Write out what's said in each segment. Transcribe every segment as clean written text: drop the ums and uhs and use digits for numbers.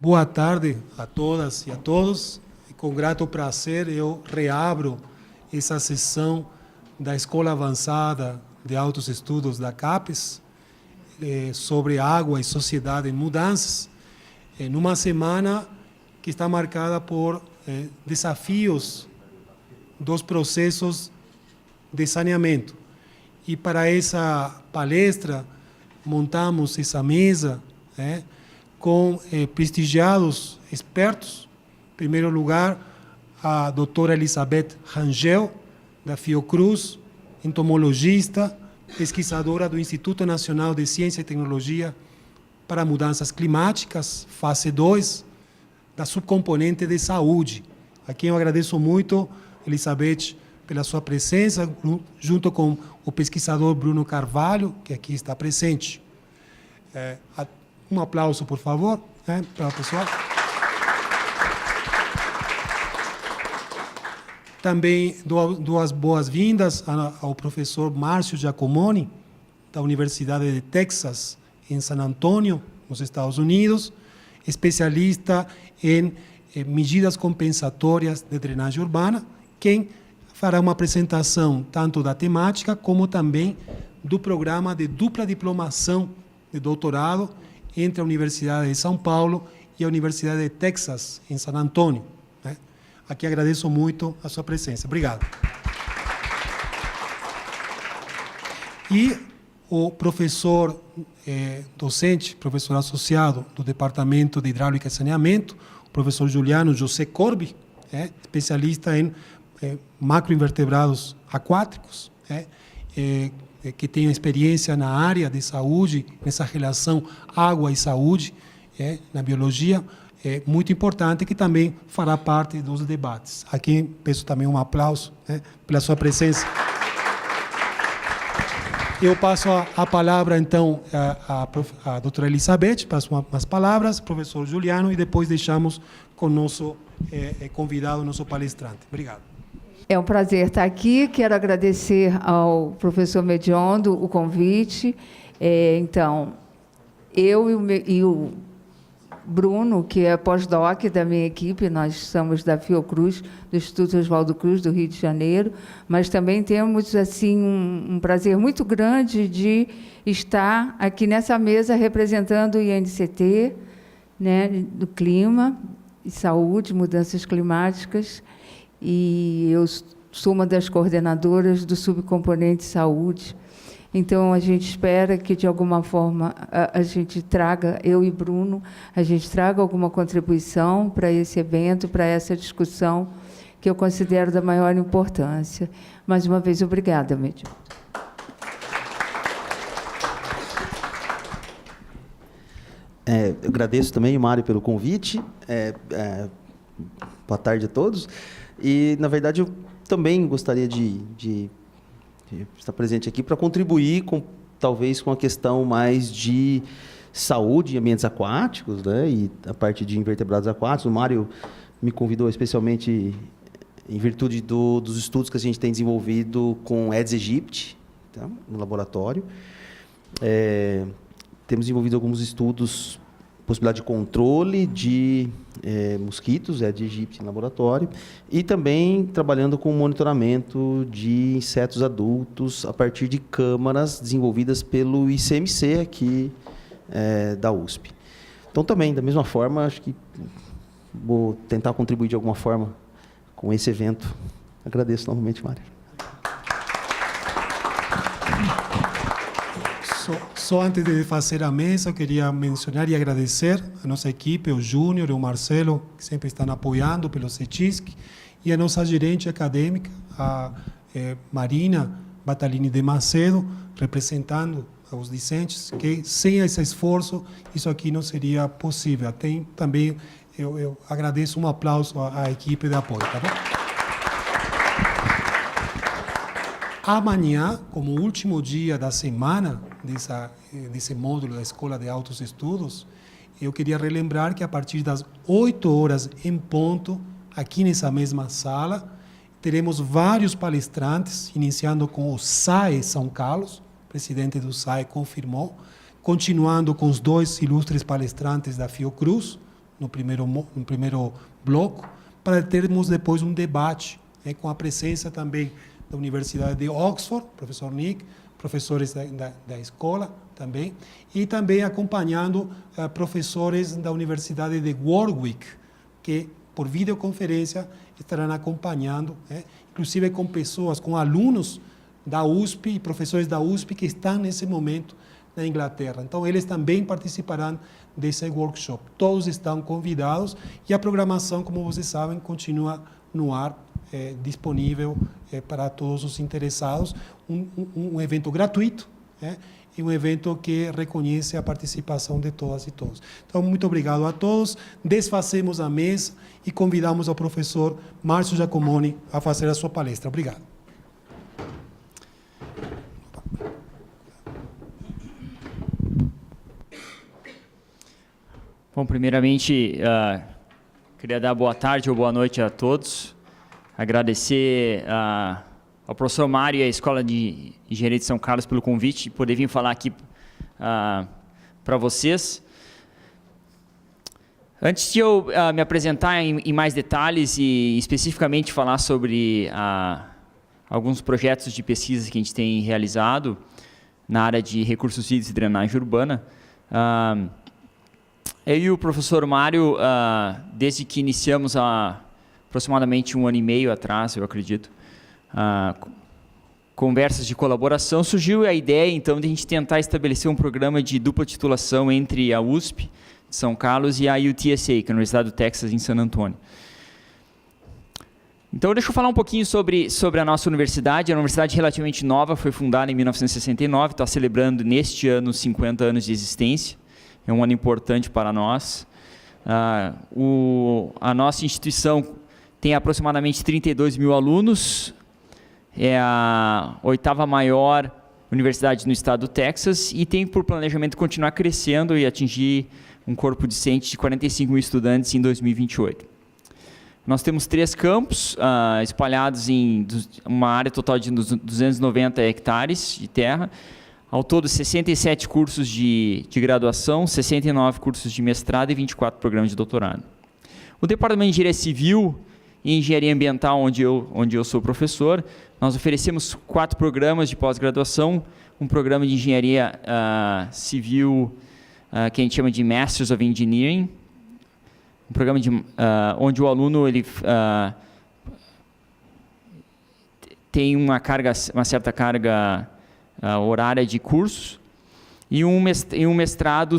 Boa tarde a todas e a todos. Com grato prazer, eu reabro essa sessão da Escola Avançada de Altos Estudos da CAPES sobre água e sociedade em mudanças, numa semana que está marcada por desafios dos processos de saneamento. E para essa palestra, montamos essa mesa com prestigiados expertos. Em primeiro lugar, a doutora Elizabeth Rangel, da Fiocruz, entomologista, pesquisadora do Instituto Nacional de Ciência e Tecnologia para Mudanças Climáticas, fase 2, da subcomponente de saúde, a quem eu agradeço muito, Elizabeth, pela sua presença, junto com o pesquisador Bruno Carvalho, que aqui está presente. Um aplauso, por favor, para o pessoal. Também duas boas-vindas ao professor Márcio Giacomoni, da Universidade de Texas, em San Antonio, nos Estados Unidos, especialista em medidas compensatórias de drenagem urbana, quem fará uma apresentação tanto da temática como também do programa de dupla diplomação de doutorado entre a Universidade de São Paulo e a Universidade de Texas, em San Antonio. Aqui agradeço muito a sua presença. Obrigado. E o professor docente, professor associado do Departamento de Hidráulica e Saneamento, o professor Juliano José Corbi, especialista em macroinvertebrados aquáticos, que tem experiência na área de saúde, nessa relação água e saúde, na biologia, muito importante, que também fará parte dos debates. Aqui peço também um aplauso pela sua presença. Eu passo a palavra, então, à doutora Elizabeth, para as suas palavras, professor Juliano, e depois deixamos com o nosso convidado, nosso palestrante. Obrigado. É um prazer estar aqui. Quero agradecer ao professor Mediondo o convite. Então, eu e o Bruno, que é pós-doc da minha equipe, nós somos da Fiocruz, do Instituto Oswaldo Cruz, do Rio de Janeiro, mas também temos assim um prazer muito grande de estar aqui nessa mesa representando o INCT, do clima e saúde, mudanças climáticas, e eu sou uma das coordenadoras do subcomponente saúde. Então, a gente espera que, de alguma forma, a gente traga, eu e Bruno, a gente traga alguma contribuição para esse evento, para essa discussão, que eu considero da maior importância. Mais uma vez, obrigada, Medio. Eu agradeço também, Mário, pelo convite. Boa tarde a todos. E, na verdade, eu também gostaria de estar presente aqui para contribuir talvez com a questão mais de saúde e ambientes aquáticos, e a parte de invertebrados aquáticos. O Mário me convidou especialmente em virtude dos estudos que a gente tem desenvolvido com Aedes aegypti, no laboratório. Temos desenvolvido alguns estudos, possibilidade de controle de mosquitos, Aedes aegypti em laboratório, e também trabalhando com monitoramento de insetos adultos a partir de câmaras desenvolvidas pelo ICMC aqui da USP. Então, também, da mesma forma, acho que vou tentar contribuir de alguma forma com esse evento. Agradeço novamente, Mário. Só antes de fazer a mesa, eu queria mencionar e agradecer a nossa equipe, o Júnior e o Marcelo, que sempre estão apoiando pelo CETISC, e a nossa gerente acadêmica, a Marina Batalini de Macedo, representando os discentes, que sem esse esforço, isso aqui não seria possível. Também eu agradeço, um aplauso à equipe de apoio, tá bom? Amanhã, como último dia da semana desse módulo da Escola de Altos Estudos, eu queria relembrar que a partir das 8 horas em ponto, aqui nessa mesma sala, teremos vários palestrantes, iniciando com o SAE São Carlos, o presidente do SAE confirmou, continuando com os 2 ilustres palestrantes da Fiocruz, no primeiro bloco, para termos depois um debate, com a presença também da Universidade de Oxford, professor Nick, professores da escola também, e também acompanhando professores da Universidade de Warwick, que por videoconferência estarão acompanhando, inclusive com pessoas, com alunos da USP e professores da USP que estão nesse momento na Inglaterra. Então, eles também participarão desse workshop. Todos estão convidados e a programação, como vocês sabem, continua no ar, disponível para todos os interessados. Um evento gratuito, e um evento que reconhece a participação de todas e todos. Então, muito obrigado a todos. Desfazemos a mesa e convidamos o professor Márcio Giacomoni a fazer a sua palestra. Obrigado. Bom, primeiramente, queria dar boa tarde ou boa noite a todos. Agradecer ao professor Mário e à Escola de Engenharia de São Carlos pelo convite e poder vir falar aqui para vocês. Antes de eu me apresentar em mais detalhes e especificamente falar sobre alguns projetos de pesquisa que a gente tem realizado na área de recursos hídricos e drenagem urbana, eu e o professor Mário, desde que iniciamos aproximadamente 1 ano e meio atrás, eu acredito, conversas de colaboração, surgiu a ideia, então, de a gente tentar estabelecer um programa de dupla titulação entre a USP de São Carlos e a UTSA, que é a Universidade do Texas, em San Antônio. Então, deixa eu falar um pouquinho sobre a nossa universidade. É uma universidade relativamente nova, foi fundada em 1969, está celebrando neste ano 50 anos de existência. É um ano importante para nós. A nossa instituição tem aproximadamente 32 mil alunos, é a 8ª maior universidade no estado do Texas e tem por planejamento continuar crescendo e atingir um corpo docente de 45 mil estudantes em 2028. Nós temos 3 campos espalhados em uma área total de 290 hectares de terra. Ao todo, 67 cursos de graduação, 69 cursos de mestrado e 24 programas de doutorado. O Departamento de Engenharia Civil e Engenharia Ambiental, onde eu sou professor, nós oferecemos 4 programas de pós-graduação, um programa de Engenharia Civil, que a gente chama de Masters of Engineering, um programa onde o aluno tem uma certa carga horária de cursos, e um mestrado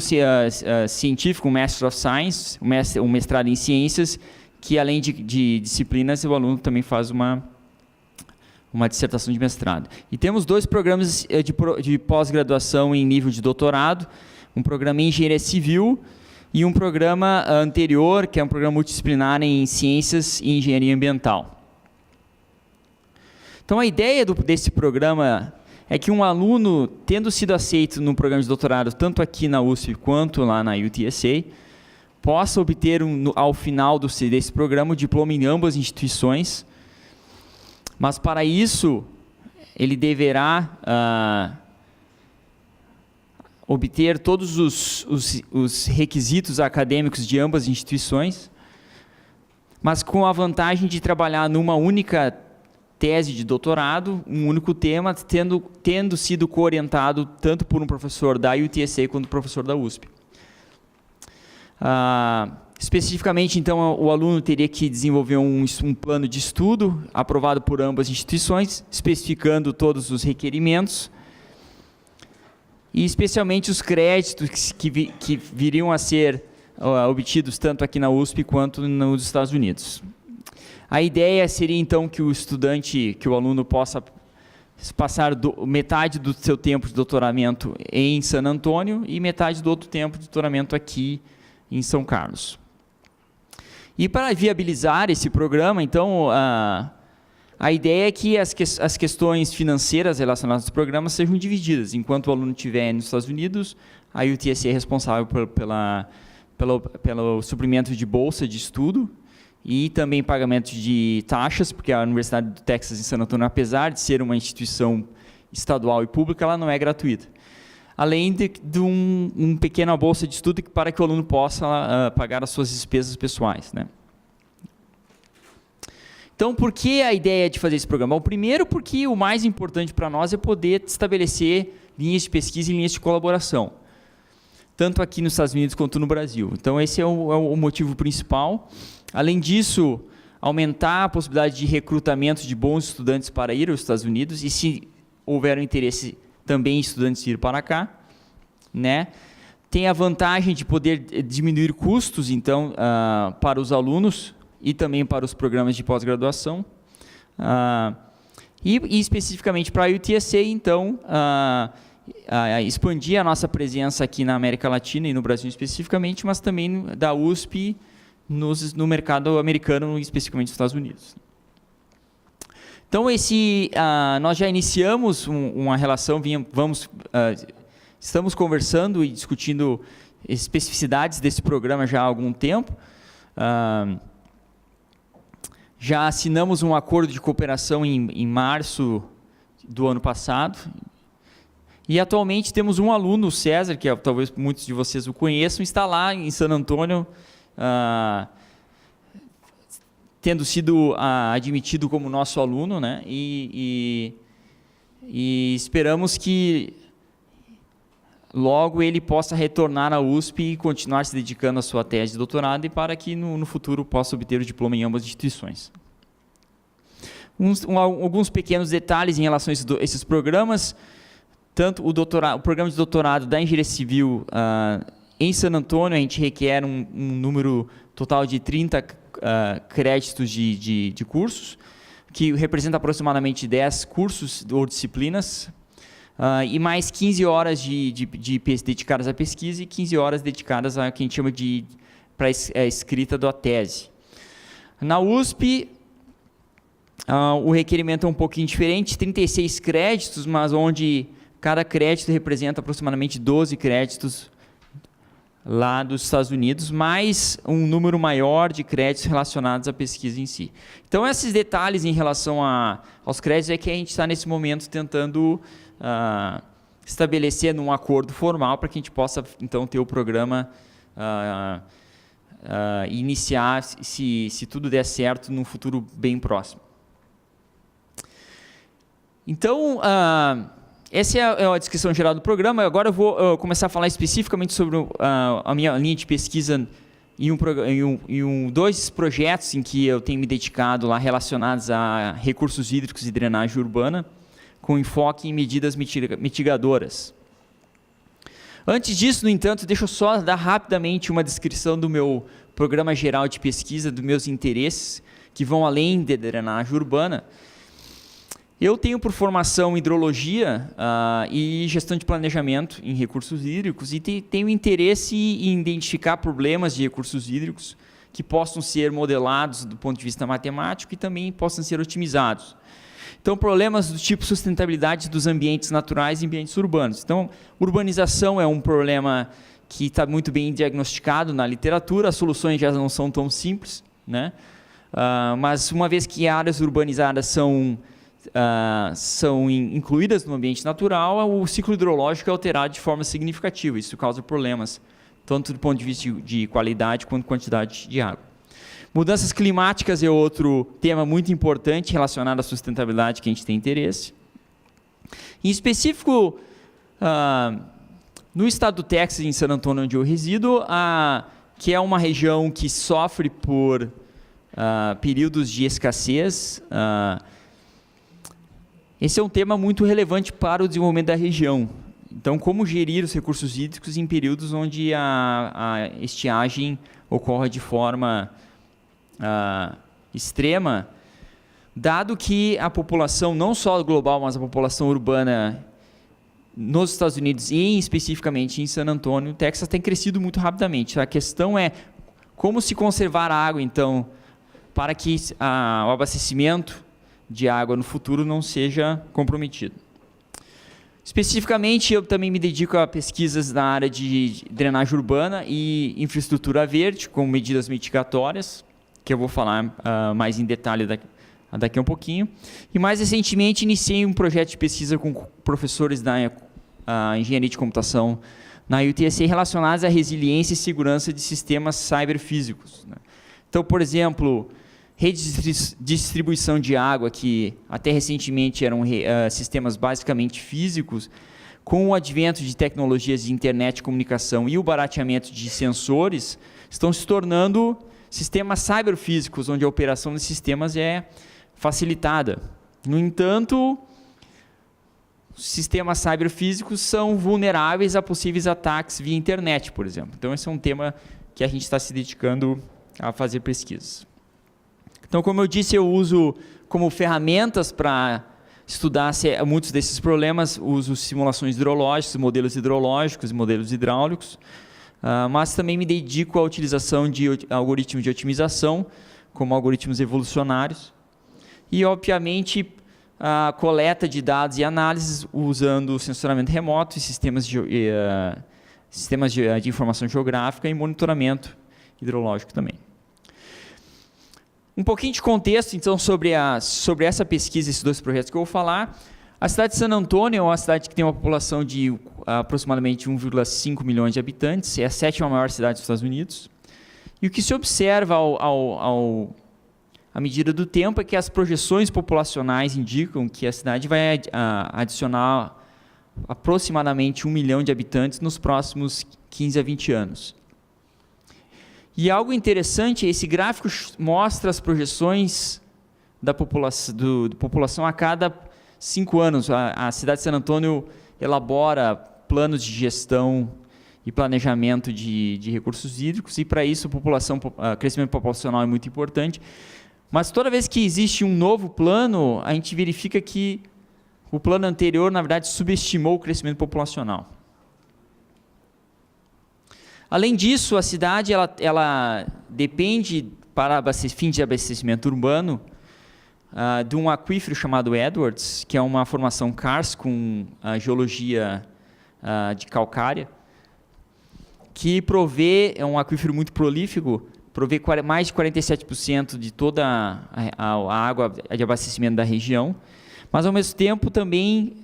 científico, um Master of Science, um mestrado em ciências, que além de disciplinas, o aluno também faz uma dissertação de mestrado. E temos 2 programas de pós-graduação em nível de doutorado, um programa em Engenharia Civil e um programa anterior, que é um programa multidisciplinar em Ciências e Engenharia Ambiental. Então, a ideia desse programa é que um aluno, tendo sido aceito no programa de doutorado, tanto aqui na USP quanto lá na UTSA, possa obter, ao final desse programa, o diploma em ambas instituições, mas para isso ele deverá obter todos os requisitos acadêmicos de ambas instituições, mas com a vantagem de trabalhar numa única tese de doutorado, um único tema, tendo sido coorientado tanto por um professor da UTSA quanto um professor da USP. Especificamente, então, o aluno teria que desenvolver um plano de estudo aprovado por ambas instituições, especificando todos os requerimentos e especialmente os créditos que viriam a ser obtidos tanto aqui na USP quanto nos Estados Unidos. A ideia seria, então, que o aluno possa passar metade do seu tempo de doutoramento em San Antônio e metade do outro tempo de doutoramento aqui em São Carlos. E para viabilizar esse programa, então, a ideia é que as questões financeiras relacionadas ao programa sejam divididas. Enquanto o aluno estiver nos Estados Unidos, a UTSA é responsável pelo suprimento de bolsa de estudo e também pagamento de taxas, porque a Universidade do Texas em San Antônio, apesar de ser uma instituição estadual e pública, ela não é gratuita. além de uma pequena bolsa de estudo para que o aluno possa pagar as suas despesas pessoais, né? Então, por que a ideia de fazer esse programa? Bom, primeiro, porque o mais importante para nós é poder estabelecer linhas de pesquisa e linhas de colaboração, tanto aqui nos Estados Unidos quanto no Brasil. Então, esse é o motivo principal. Além disso, aumentar a possibilidade de recrutamento de bons estudantes para ir aos Estados Unidos, e se houver um interesse também estudantes ir para cá, né? Tem a vantagem de poder diminuir custos, então, para os alunos e também para os programas de pós-graduação. E especificamente para a UTSA, então, expandir a nossa presença aqui na América Latina e no Brasil especificamente, mas também da USP no mercado americano, especificamente nos Estados Unidos. Então, nós já iniciamos uma relação, estamos conversando e discutindo especificidades desse programa já há algum tempo. Já assinamos um acordo de cooperação em março do ano passado. E atualmente temos um aluno, o César, que talvez muitos de vocês o conheçam, está lá em San Antônio, tendo sido admitido como nosso aluno, né? E esperamos que logo ele possa retornar à USP e continuar se dedicando à sua tese de doutorado, e para que no futuro possa obter o diploma em ambas as instituições. Alguns pequenos detalhes em relação a esses programas. Tanto o programa de doutorado da Engenharia Civil em San Antônio, a gente requer um número total de 30 créditos de cursos, que representa aproximadamente 10 cursos ou disciplinas, e mais 15 horas dedicadas à pesquisa e 15 horas dedicadas a que a gente chama para a escrita da tese. Na USP, o requerimento é um pouquinho diferente, 36 créditos, mas onde cada crédito representa aproximadamente 12 créditos lá dos Estados Unidos, mais um número maior de créditos relacionados à pesquisa em si. Então, esses detalhes em relação aos créditos é que a gente está, nesse momento, tentando estabelecer num acordo formal para que a gente possa, então, ter o programa iniciar, se tudo der certo, num futuro bem próximo. Então, essa é a descrição geral do programa. Agora eu vou começar a falar especificamente sobre a minha linha de pesquisa em dois projetos em que eu tenho me dedicado lá, relacionados a recursos hídricos e drenagem urbana, com enfoque em medidas mitigadoras. Antes disso, no entanto, deixa eu só dar rapidamente uma descrição do meu programa geral de pesquisa, dos meus interesses, que vão além de drenagem urbana. Eu tenho por formação hidrologia e gestão de planejamento em recursos hídricos, e tenho interesse em identificar problemas de recursos hídricos que possam ser modelados do ponto de vista matemático e também possam ser otimizados. Então, problemas do tipo sustentabilidade dos ambientes naturais e ambientes urbanos. Então, urbanização é um problema que está muito bem diagnosticado na literatura, as soluções já não são tão simples, né? Mas uma vez que áreas urbanizadas são incluídas no ambiente natural, o ciclo hidrológico é alterado de forma significativa. Isso causa problemas, tanto do ponto de vista de qualidade quanto quantidade de água. Mudanças climáticas é outro tema muito importante relacionado à sustentabilidade que a gente tem interesse. Em específico, no estado do Texas, em San Antônio, onde eu resido, que é uma região que sofre por períodos de escassez, esse é um tema muito relevante para o desenvolvimento da região. Então, como gerir os recursos hídricos em períodos onde a estiagem ocorre de forma extrema, dado que a população, não só global, mas a população urbana nos Estados Unidos e especificamente em San Antônio, Texas, tem crescido muito rapidamente. A questão é como se conservar a água, então, para que o abastecimento de água no futuro não seja comprometido. Especificamente, eu também me dedico a pesquisas na área de drenagem urbana e infraestrutura verde, com medidas mitigatórias, que eu vou falar mais em detalhe daqui a um pouquinho. E mais recentemente, iniciei um projeto de pesquisa com professores da engenharia de computação na UTSC relacionadas à resiliência e segurança de sistemas cyberfísicos, né? Então, por exemplo, redes de distribuição de água, que até recentemente eram sistemas basicamente físicos, com o advento de tecnologias de internet, comunicação e o barateamento de sensores, estão se tornando sistemas cyberfísicos, onde a operação desses sistemas é facilitada. No entanto, os sistemas cyberfísicos são vulneráveis a possíveis ataques via internet, por exemplo. Então, esse é um tema que a gente está se dedicando a fazer pesquisas. Então, como eu disse, eu uso como ferramentas para estudar muitos desses problemas, uso simulações hidrológicas, modelos hidrológicos e modelos hidráulicos, mas também me dedico à utilização de algoritmos de otimização, como algoritmos evolucionários, e, obviamente, a coleta de dados e análises usando sensoramento remoto e sistemas de informação geográfica e monitoramento hidrológico também. Um pouquinho de contexto, então, sobre essa pesquisa, esses dois projetos que eu vou falar. A cidade de San Antônio é uma cidade que tem uma população de aproximadamente 1,5 milhões de habitantes, é a 7ª maior cidade dos Estados Unidos. E o que se observa à medida do tempo é que as projeções populacionais indicam que a cidade vai adicionar aproximadamente 1 milhão de habitantes nos próximos 15 a 20 anos. E algo interessante, esse gráfico mostra as projeções da população a cada 5 anos. A cidade de San Antônio elabora planos de gestão e planejamento de recursos hídricos, e para isso crescimento populacional é muito importante. Mas toda vez que existe um novo plano, a gente verifica que o plano anterior, na verdade, subestimou o crescimento populacional. Além disso, a cidade ela depende, para fins de abastecimento urbano, de um aquífero chamado Edwards, que é uma formação karst com geologia de calcária, que é um aquífero muito prolífico, provê mais de 47% de toda a água de abastecimento da região, mas, ao mesmo tempo, também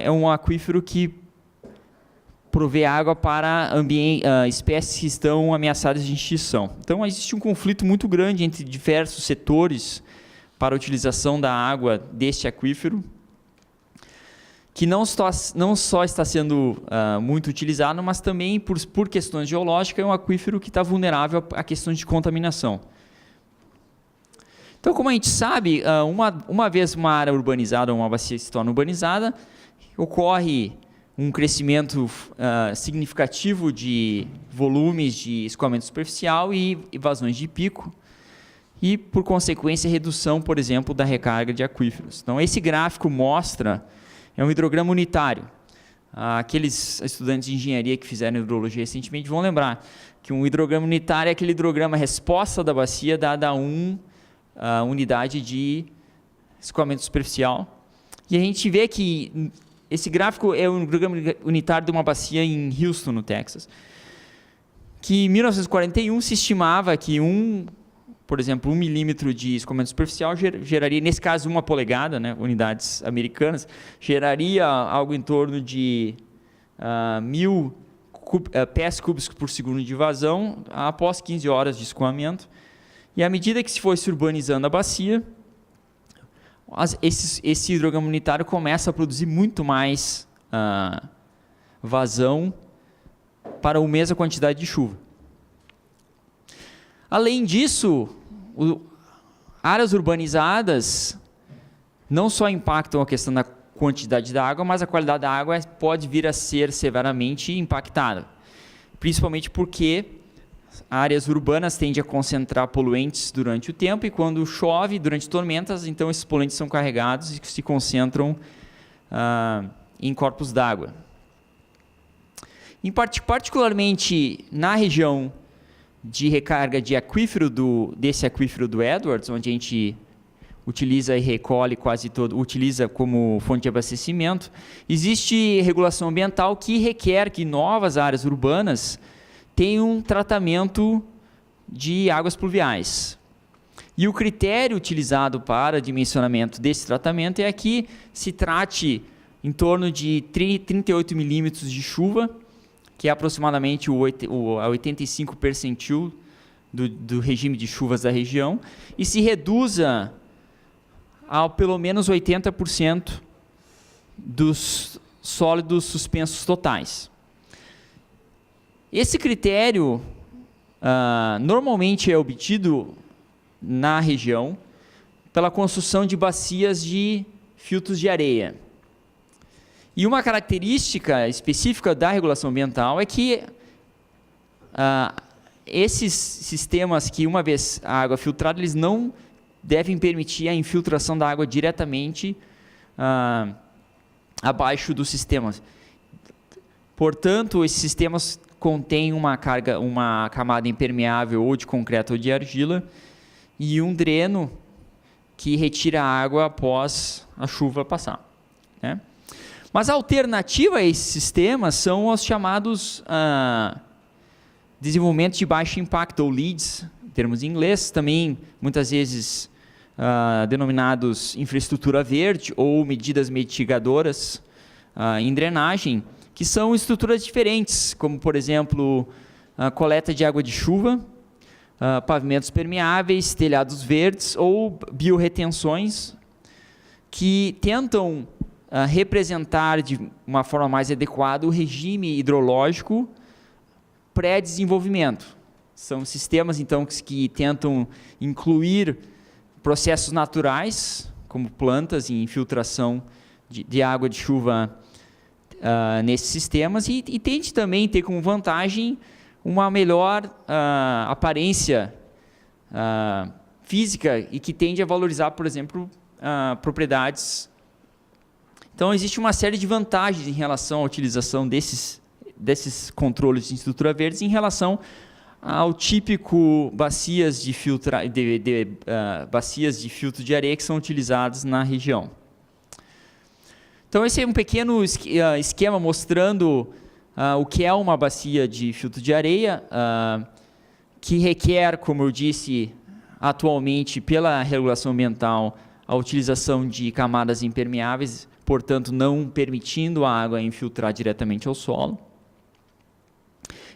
é um aquífero que provê água para espécies que estão ameaçadas de extinção. Então, existe um conflito muito grande entre diversos setores para a utilização da água deste aquífero, que não só está sendo muito utilizado, mas também, por questões geológicas, é um aquífero que está vulnerável a questões de contaminação. Então, como a gente sabe, uma vez uma área urbanizada, uma bacia se torna urbanizada, ocorre um crescimento significativo de volumes de escoamento superficial e vazões de pico, e, por consequência, redução, por exemplo, da recarga de aquíferos. Então, esse gráfico mostra, é um hidrograma unitário. Aqueles estudantes de engenharia que fizeram hidrologia recentemente vão lembrar que um hidrograma unitário é aquele hidrograma resposta da bacia dada a unidade de escoamento superficial. E a gente vê que esse gráfico é um hidrograma unitário de uma bacia em Houston, no Texas, que em 1941 se estimava que por exemplo, 1 milímetro de escoamento superficial geraria, nesse caso, 1 polegada, né, unidades americanas, geraria algo em torno de 1.000 pés cúbicos por segundo de vazão após 15 horas de escoamento. E à medida que se fosse urbanizando a bacia, esse hidrograma unitário começa a produzir muito mais vazão para a mesma quantidade de chuva. Além disso, áreas urbanizadas não só impactam a questão da quantidade da água, mas a qualidade da água pode vir a ser severamente impactada, principalmente porque áreas urbanas tendem a concentrar poluentes durante o tempo, e quando chove, durante tormentas, então esses poluentes são carregados e se concentram em corpos d'água. Particularmente na região de recarga de aquífero desse aquífero do Edwards, onde a gente utiliza e recolhe utiliza como fonte de abastecimento, existe regulação ambiental que requer que novas áreas urbanas tenham um tratamento de águas pluviais. E o critério utilizado para dimensionamento desse tratamento é que se trate em torno de 38 milímetros de chuva, que é aproximadamente a 85 percentil do regime de chuvas da região, e se reduza a pelo menos 80% dos sólidos suspensos totais. Esse critério normalmente é obtido na região pela construção de bacias de filtros de areia. E uma característica específica da regulação ambiental é que esses sistemas que, uma vez a água filtrada, eles não devem permitir a infiltração da água diretamente abaixo dos sistemas. Portanto, esses sistemas contêm uma camada impermeável ou de concreto ou de argila e um dreno que retira a água após a chuva passar, né? Mas a alternativa a esses sistemas são os chamados desenvolvimentos de baixo impacto, ou LEEDs, em termos em inglês, também muitas vezes denominados infraestrutura verde ou medidas mitigadoras em drenagem, que são estruturas diferentes, como, por exemplo, a coleta de água de chuva, pavimentos permeáveis, telhados verdes ou biorretenções, que tentam representar de uma forma mais adequada o regime hidrológico pré-desenvolvimento. São sistemas, então, que tentam incluir processos naturais, como plantas e infiltração de água de chuva nesses sistemas, e tende também ter como vantagem uma melhor aparência física e que tende a valorizar, por exemplo, propriedades. Então, existe uma série de vantagens em relação à utilização desses controles de estrutura verdes em relação ao típico bacias de filtro de areia que são utilizadas na região. Então, esse é um pequeno esquema mostrando o que é uma bacia de filtro de areia, que requer, como eu disse, atualmente, pela regulação ambiental, a utilização de camadas impermeáveis, portanto, não permitindo a água infiltrar diretamente ao solo.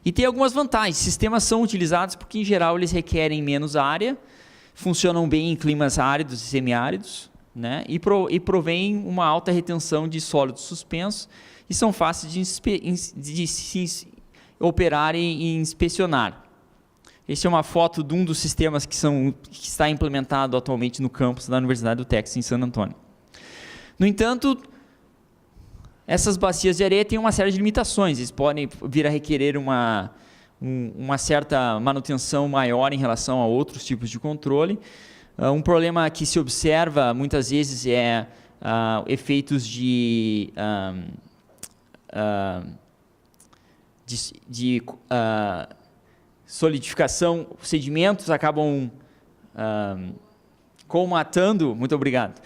E tem algumas vantagens. Sistemas são utilizados porque, em geral, eles requerem menos área, funcionam bem em climas áridos e semiáridos, né? E provém uma alta retenção de sólidos suspensos e são fáceis de se operar e inspecionar. Essa é uma foto de um dos sistemas que está implementado atualmente no campus da Universidade do Texas, em San Antonio. No entanto, essas bacias de areia têm uma série de limitações. Eles podem vir a requerer uma certa manutenção maior em relação a outros tipos de controle. Um problema que se observa muitas vezes é efeitos de solidificação. Sedimentos acabam colmatando, muito obrigado,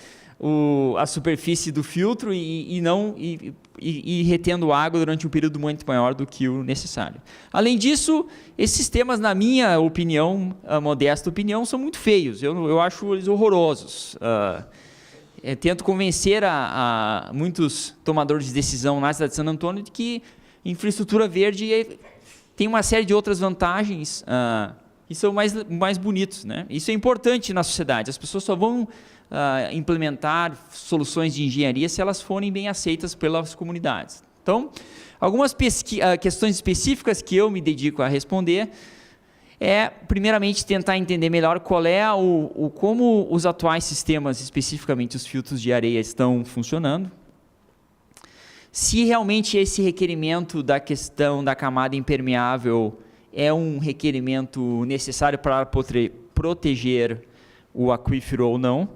a superfície do filtro e retendo água durante um período muito maior do que o necessário. Além disso, esses sistemas, na minha opinião, modesta opinião, são muito feios. Eu acho eles horrorosos. Tento convencer a muitos tomadores de decisão na cidade de San Antonio de que infraestrutura verde tem uma série de outras vantagens e são mais bonitos, né? Isso é importante na sociedade. As pessoas só vão implementar soluções de engenharia se elas forem bem aceitas pelas comunidades. Então, algumas questões específicas que eu me dedico a responder primeiramente, tentar entender melhor qual é como os atuais sistemas, especificamente os filtros de areia, estão funcionando. Se realmente esse requerimento da questão da camada impermeável é um requerimento necessário para proteger o aquífero ou não.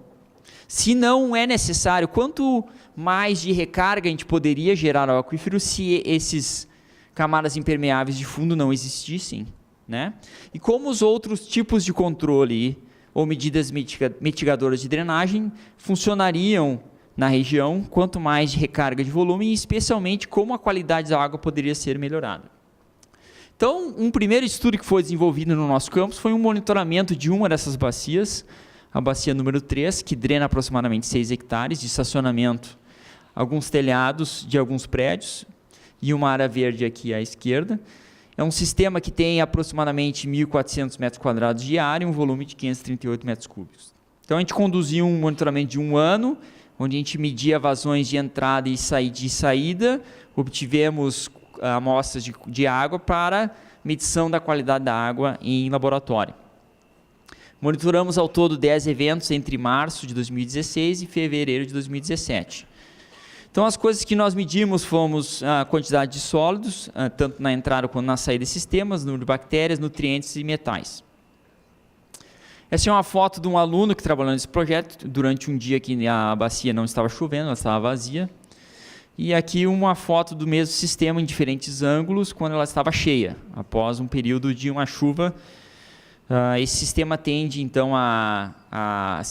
Se não é necessário, quanto mais de recarga a gente poderia gerar ao aquífero se esses camadas impermeáveis de fundo não existissem, né? E como os outros tipos de controle ou medidas mitigadoras de drenagem funcionariam na região, quanto mais de recarga de volume e especialmente como a qualidade da água poderia ser melhorada. Então, um primeiro estudo que foi desenvolvido no nosso campus foi um monitoramento de uma dessas bacias, a bacia número 3, que drena aproximadamente 6 hectares de estacionamento alguns telhados de alguns prédios e uma área verde aqui à esquerda. É um sistema que tem aproximadamente 1.400 metros quadrados de área e um volume de 538 metros cúbicos. Então, a gente conduziu um monitoramento de 1 ano, onde a gente media vazões de entrada e saída, obtivemos amostras de água para medição da qualidade da água em laboratório. Monitoramos ao todo 10 eventos entre março de 2016 e fevereiro de 2017. Então, as coisas que nós medimos fomos a quantidade de sólidos, tanto na entrada quanto na saída de sistemas, número de bactérias, nutrientes e metais. Essa é uma foto de um aluno que trabalhou nesse projeto durante um dia que a bacia não estava chovendo, ela estava vazia. E aqui uma foto do mesmo sistema em diferentes ângulos quando ela estava cheia, após um período de uma chuva. Esse sistema tende, então, a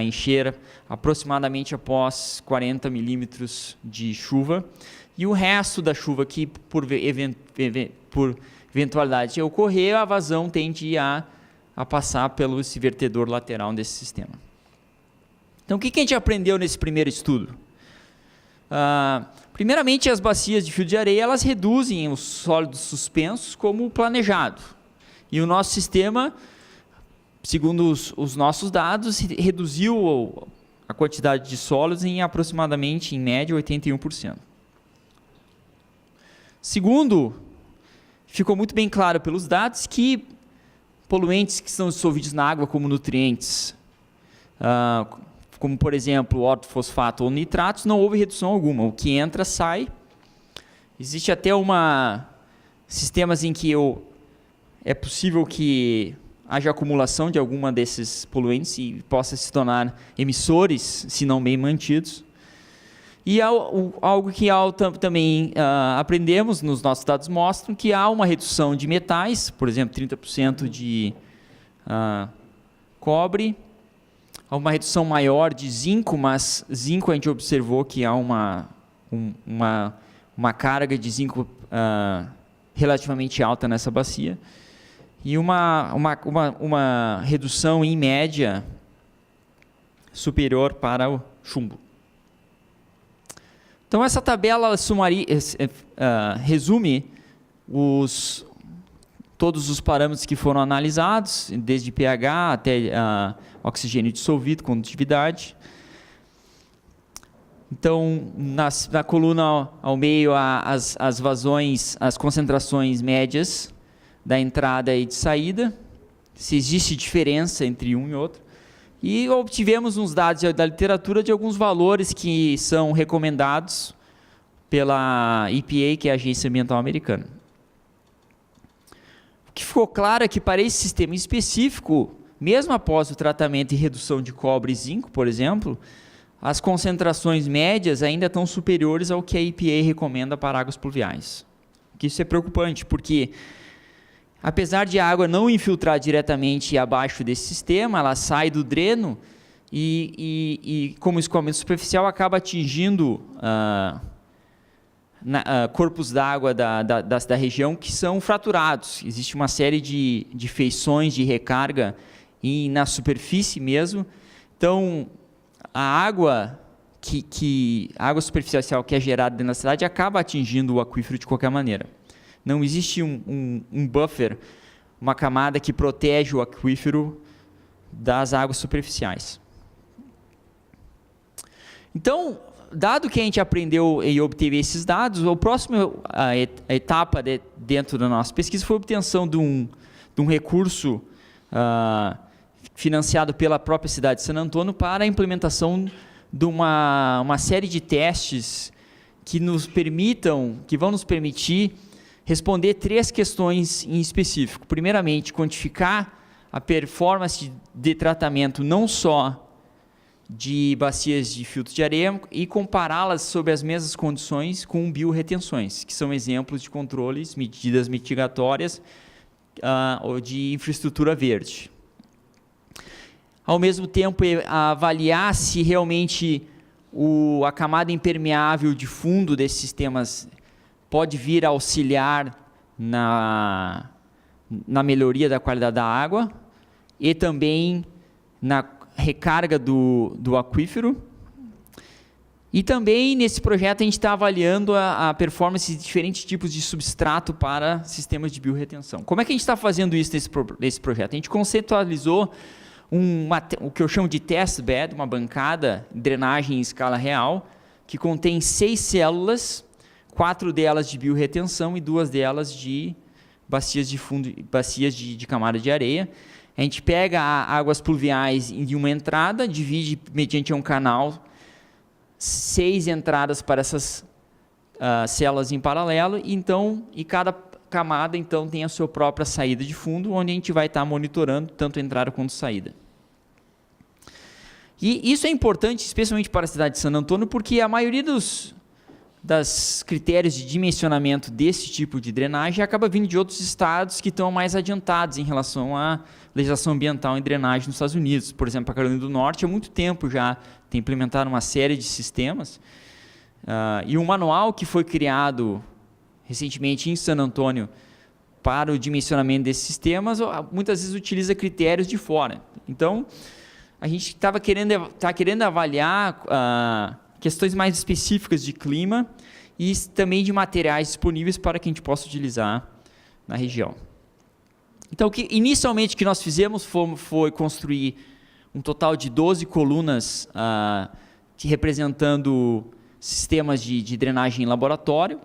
encher aproximadamente após 40 milímetros de chuva. E o resto da chuva que, por eventualidade ocorrer, a vazão tende a passar pelo esse vertedor lateral desse sistema. Então, o que a gente aprendeu nesse primeiro estudo? Primeiramente, as bacias de fio de areia elas reduzem os sólidos suspensos como planejado. E o nosso sistema, segundo os nossos dados, reduziu a quantidade de sólidos em aproximadamente, em média, 81%. Segundo, ficou muito bem claro pelos dados que poluentes que são dissolvidos na água como nutrientes, como por exemplo ortofosfato ou nitratos, não houve redução alguma. O que entra, sai. Existe até sistemas em que é possível que haja acumulação de alguma desses poluentes e possa se tornar emissores, se não bem mantidos. E algo que também aprendemos, nos nossos dados mostram que há uma redução de metais, por exemplo, 30% de cobre, há uma redução maior de zinco, mas zinco a gente observou que há uma carga de zinco relativamente alta nessa bacia, e uma redução em média superior para o chumbo. Então, essa tabela resume todos os parâmetros que foram analisados, desde pH até oxigênio dissolvido, condutividade. Então, na coluna ao meio, as vazões, as concentrações médias da entrada e de saída, se existe diferença entre um e outro. E obtivemos uns dados da literatura de alguns valores que são recomendados pela EPA, que é a Agência Ambiental Americana. O que ficou claro é que para esse sistema específico, mesmo após o tratamento e redução de cobre e zinco, por exemplo, as concentrações médias ainda estão superiores ao que a EPA recomenda para águas pluviais. Isso é preocupante, porque apesar de a água não infiltrar diretamente abaixo desse sistema, ela sai do dreno e como escoamento superficial, acaba atingindo corpos d'água da região que são fraturados. Existe uma série de feições de recarga na superfície mesmo. Então, a água água superficial que é gerada dentro da cidade acaba atingindo o aquífero de qualquer maneira. Não existe um buffer, uma camada que protege o aquífero das águas superficiais. Então, dado que a gente aprendeu e obteve esses dados, a próxima etapa dentro da nossa pesquisa foi a obtenção de um recurso financiado pela própria cidade de San Antônio para a implementação de uma série de testes que vão nos permitir responder 3 questões em específico. Primeiramente, quantificar a performance de tratamento não só de bacias de filtro de areia e compará-las sob as mesmas condições com biorretenções, que são exemplos de controles, medidas mitigatórias ou de infraestrutura verde. Ao mesmo tempo, avaliar se realmente a camada impermeável de fundo desses sistemas pode vir a auxiliar na melhoria da qualidade da água e também na recarga do aquífero. E também, nesse projeto, a gente está avaliando a performance de diferentes tipos de substrato para sistemas de biorretenção. Como é que a gente está fazendo isso nesse projeto? A gente conceitualizou o que eu chamo de test bed, uma bancada de drenagem em escala real, que contém 6 células, 4 delas de biorretenção e 2 delas de bacias de fundo, bacias de camada de areia. A gente pega águas pluviais em uma entrada, divide mediante um canal 6 entradas para essas células em paralelo, e cada camada então tem a sua própria saída de fundo, onde a gente vai estar monitorando tanto a entrada quanto a saída. E isso é importante, especialmente para a cidade de San Antônio, porque a maioria dos critérios de dimensionamento desse tipo de drenagem acaba vindo de outros estados que estão mais adiantados em relação à legislação ambiental em drenagem nos Estados Unidos. Por exemplo, a Carolina do Norte há muito tempo já tem implementado uma série de sistemas, e um manual que foi criado recentemente em San Antônio para o dimensionamento desses sistemas, muitas vezes utiliza critérios de fora. Então, a gente está querendo avaliar questões mais específicas de clima e também de materiais disponíveis para que a gente possa utilizar na região. Então, inicialmente o que nós fizemos foi construir um total de 12 colunas representando sistemas de drenagem em laboratório.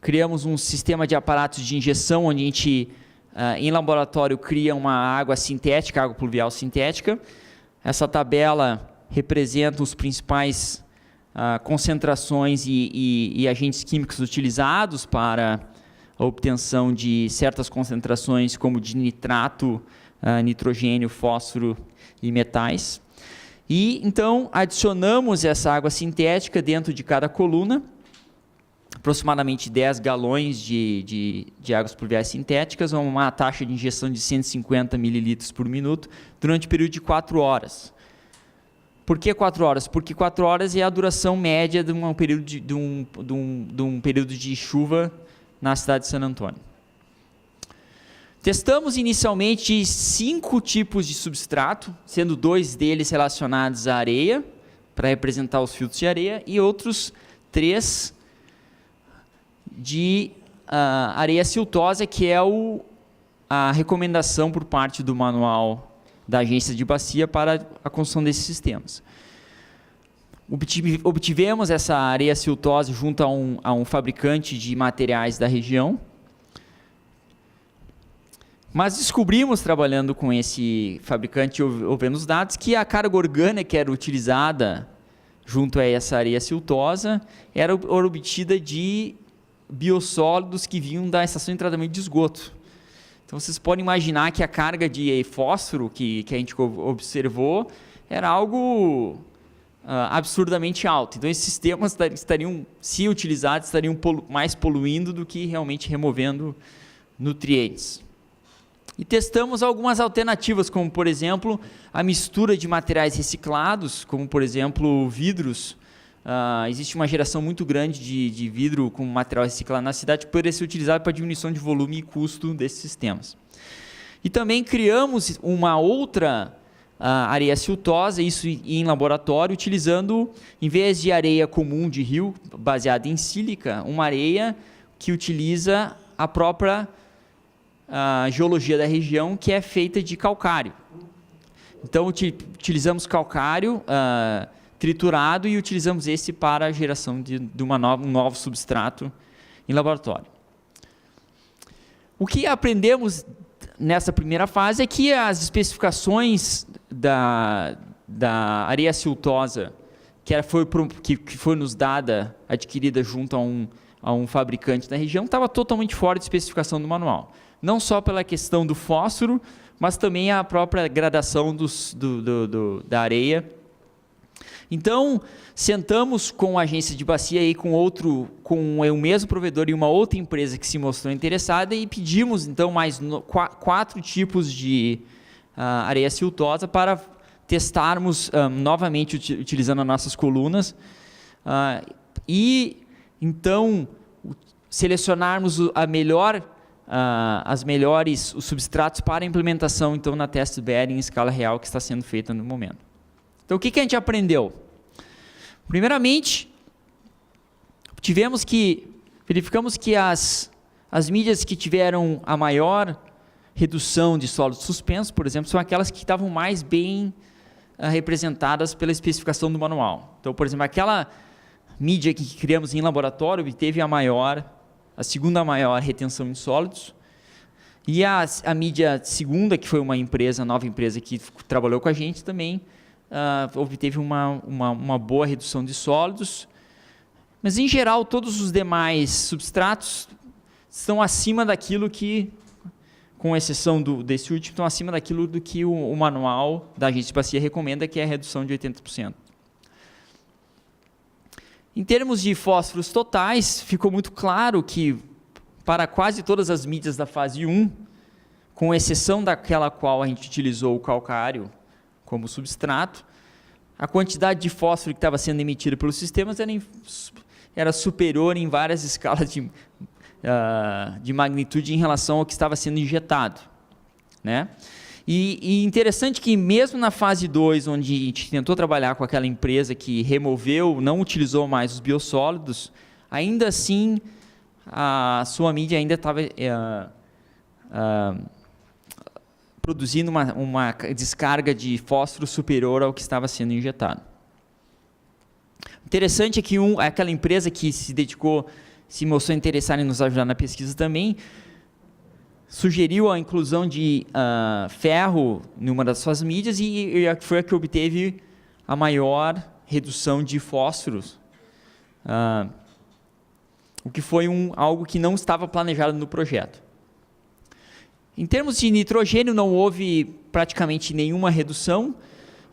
Criamos um sistema de aparatos de injeção, onde a gente, em laboratório, cria uma água sintética, água pluvial sintética. Essa tabela representa os principais concentrações e agentes químicos utilizados para a obtenção de certas concentrações, como de nitrato, nitrogênio, fósforo e metais. E, então, adicionamos essa água sintética dentro de cada coluna, aproximadamente 10 galões de águas pluviais sintéticas, a uma taxa de injeção de 150 mililitros por minuto, durante o período de 4 horas. Por que 4 horas? Porque 4 horas é a duração média de um período de chuva na cidade de San Antônio. Testamos inicialmente 5 tipos de substrato, sendo 2 deles relacionados à areia, para representar os filtros de areia, e outros 3 de areia siltosa, que é a recomendação por parte do manual da agência de bacia para a construção desses sistemas. Obtivemos essa areia siltosa junto a um fabricante de materiais da região, mas descobrimos, trabalhando com esse fabricante, ouvindo os dados, que a carga orgânica que era utilizada junto a essa areia siltosa era obtida de biossólidos que vinham da estação de tratamento de esgoto. Então, vocês podem imaginar que a carga de fósforo que a gente observou era algo absurdamente alto. Então, esses sistemas estariam, se utilizados, estariam mais poluindo do que realmente removendo nutrientes. E testamos algumas alternativas, como, por exemplo, a mistura de materiais reciclados, como, por exemplo, vidros. Existe uma geração muito grande de vidro como material reciclado na cidade, que poderia ser utilizado para diminuição de volume e custo desses sistemas. E também criamos uma outra areia siltosa, isso em laboratório, utilizando, em vez de areia comum de rio, baseada em sílica, uma areia que utiliza a própria geologia da região, que é feita de calcário. Então, utilizamos calcário triturado e utilizamos esse para a geração de um novo substrato em laboratório. O que aprendemos nessa primeira fase é que as especificações da areia siltosa que foi nos adquirida junto a um fabricante da região, estava totalmente fora de especificação do manual. Não só pela questão do fósforo, mas também a própria gradação da areia. Então, sentamos com a agência de bacia e com o mesmo provedor e uma outra empresa que se mostrou interessada e pedimos, então, mais 4 tipos de areia siltosa para testarmos novamente utilizando as nossas colunas e, então, selecionarmos os substratos para a implementação, então, na test bed em escala real que está sendo feita no momento. Então, o que a gente aprendeu? Primeiramente, verificamos que as mídias que tiveram a maior redução de sólidos suspensos, por exemplo, são aquelas que estavam mais bem representadas pela especificação do manual. Então, por exemplo, aquela mídia que criamos em laboratório obteve a segunda maior retenção em sólidos, e a mídia segunda, que foi uma nova empresa que trabalhou com a gente também, obteve uma boa redução de sólidos, mas em geral todos os demais substratos estão acima daquilo que, com exceção desse último, estão acima daquilo do que o manual da agência de bacia recomenda, que é a redução de 80%. Em termos de fósforos totais, ficou muito claro que para quase todas as mídias da fase 1, com exceção daquela qual a gente utilizou o calcário como substrato, a quantidade de fósforo que estava sendo emitida pelos sistemas era superior em várias escalas de magnitude em relação ao que estava sendo injetado, né? E interessante que mesmo na fase 2, onde a gente tentou trabalhar com aquela empresa que não utilizou mais os biossólidos, ainda assim a sua mídia ainda estava produzindo uma descarga de fósforo superior ao que estava sendo injetado. Interessante é que aquela empresa que se mostrou interessada em nos ajudar na pesquisa também, sugeriu a inclusão de ferro em uma das suas mídias e foi a que obteve a maior redução de fósforos, o que foi algo que não estava planejado no projeto. Em termos de nitrogênio, não houve praticamente nenhuma redução,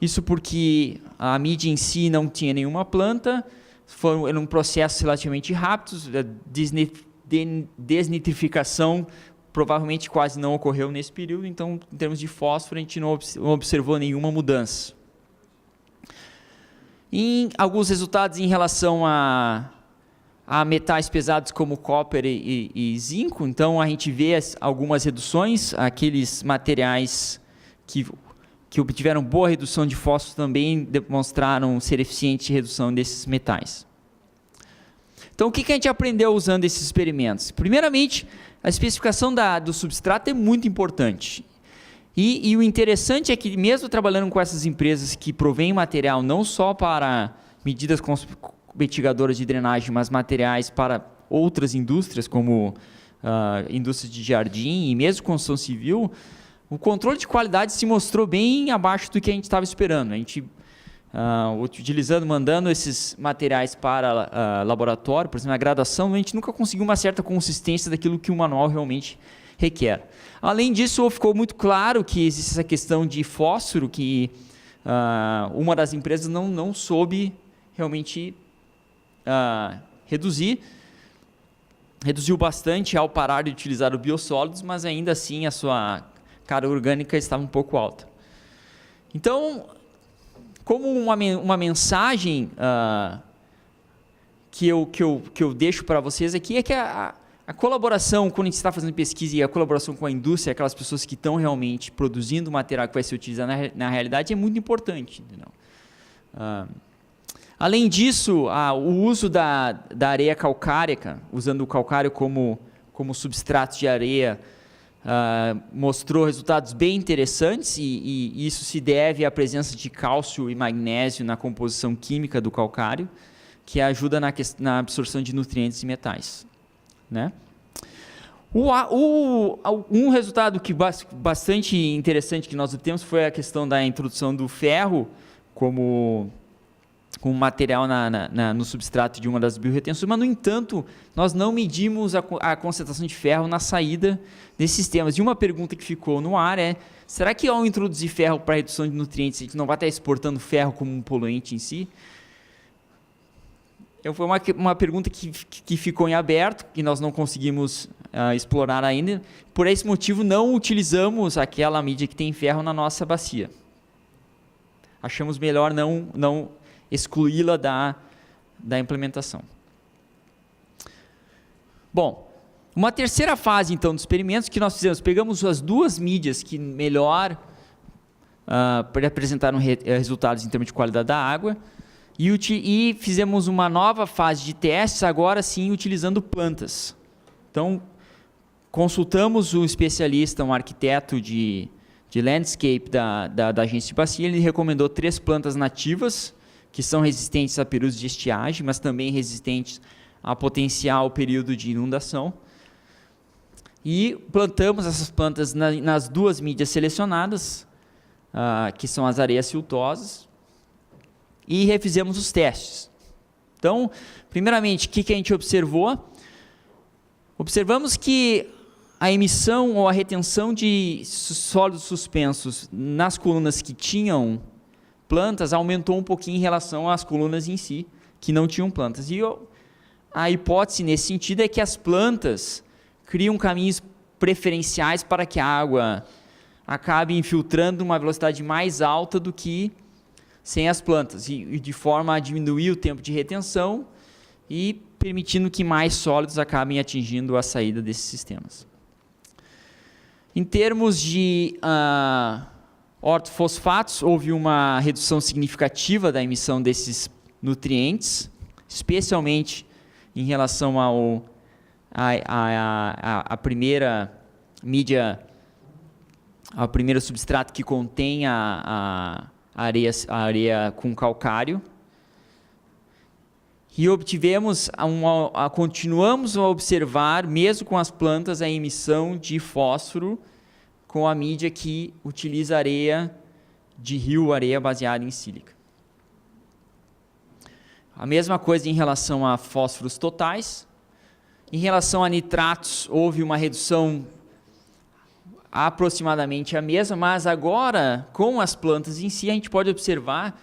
isso porque a mídia em si não tinha nenhuma planta, era um processo relativamente rápido, a desnitrificação provavelmente quase não ocorreu nesse período, então, em termos de fósforo, a gente não observou nenhuma mudança. Em alguns resultados em relação a metais pesados como copper e zinco, então a gente vê algumas reduções, aqueles materiais que obtiveram boa redução de fósforo também demonstraram ser eficientes em redução desses metais. Então, o que a gente aprendeu usando esses experimentos? Primeiramente, a especificação do substrato é muito importante. E o interessante é que, mesmo trabalhando com essas empresas que provêm material não só para medidas mitigadoras de drenagem, mas materiais para outras indústrias, como indústrias de jardim e mesmo construção civil, o controle de qualidade se mostrou bem abaixo do que a gente estava esperando. A gente, mandando esses materiais para laboratório, por exemplo, na graduação, a gente nunca conseguiu uma certa consistência daquilo que o manual realmente requer. Além disso, ficou muito claro que existe essa questão de fósforo, que uma das empresas não soube realmente reduzir. Reduziu bastante ao parar de utilizar os biossólidos, mas ainda assim a sua carga orgânica estava um pouco alta. Então, como uma mensagem que eu deixo para vocês aqui é que a colaboração, quando a gente está fazendo pesquisa, e a colaboração com a indústria, aquelas pessoas que estão realmente produzindo o material que vai ser utilizado na realidade, é muito importante. Entendeu? Além disso, o uso da areia calcárica, usando o calcário como substrato de areia, mostrou resultados bem interessantes e isso se deve à presença de cálcio e magnésio na composição química do calcário, que ajuda na absorção de nutrientes e metais, né? Um resultado bastante interessante que nós obtemos foi a questão da introdução do ferro como material no substrato de uma das biorretenções, mas, no entanto, nós não medimos a concentração de ferro na saída desses sistemas. E uma pergunta que ficou no ar é: será que ao introduzir ferro para redução de nutrientes, a gente não vai estar exportando ferro como um poluente em si? Foi uma pergunta que ficou em aberto, que nós não conseguimos explorar ainda. Por esse motivo, não utilizamos aquela mídia que tem ferro na nossa bacia. Achamos melhor não excluí-la da implementação. Bom, uma terceira fase, então, dos experimentos que nós fizemos, pegamos as duas mídias que melhor apresentaram resultados em termos de qualidade da água E fizemos uma nova fase de testes, agora sim utilizando plantas. Então, consultamos um especialista, um arquiteto de landscape da agência de Bacia. Ele recomendou 3 plantas nativas, que são resistentes a períodos de estiagem, mas também resistentes a potencial período de inundação. E plantamos essas plantas nas 2 mídias selecionadas, que são as areias siltosas, e refizemos os testes. Então, primeiramente, o que a gente observou? Observamos que a emissão ou a retenção de sólidos suspensos nas colunas que tinham plantas aumentou um pouquinho em relação às colunas em si, que não tinham plantas. E a hipótese nesse sentido é que as plantas criam caminhos preferenciais para que a água acabe infiltrando uma velocidade mais alta do que sem as plantas, e de forma a diminuir o tempo de retenção e permitindo que mais sólidos acabem atingindo a saída desses sistemas. Em termos de ortofosfatos, houve uma redução significativa da emissão desses nutrientes, especialmente em relação à primeira mídia, ao primeiro substrato que contém a areia com calcário. E obtivemos, continuamos a observar, mesmo com as plantas, a emissão de fósforo com a mídia que utiliza areia de rio, areia baseada em sílica. A mesma coisa em relação a fósforos totais. Em relação a nitratos, houve uma redução aproximadamente a mesma, mas agora, com as plantas em si, a gente pode observar,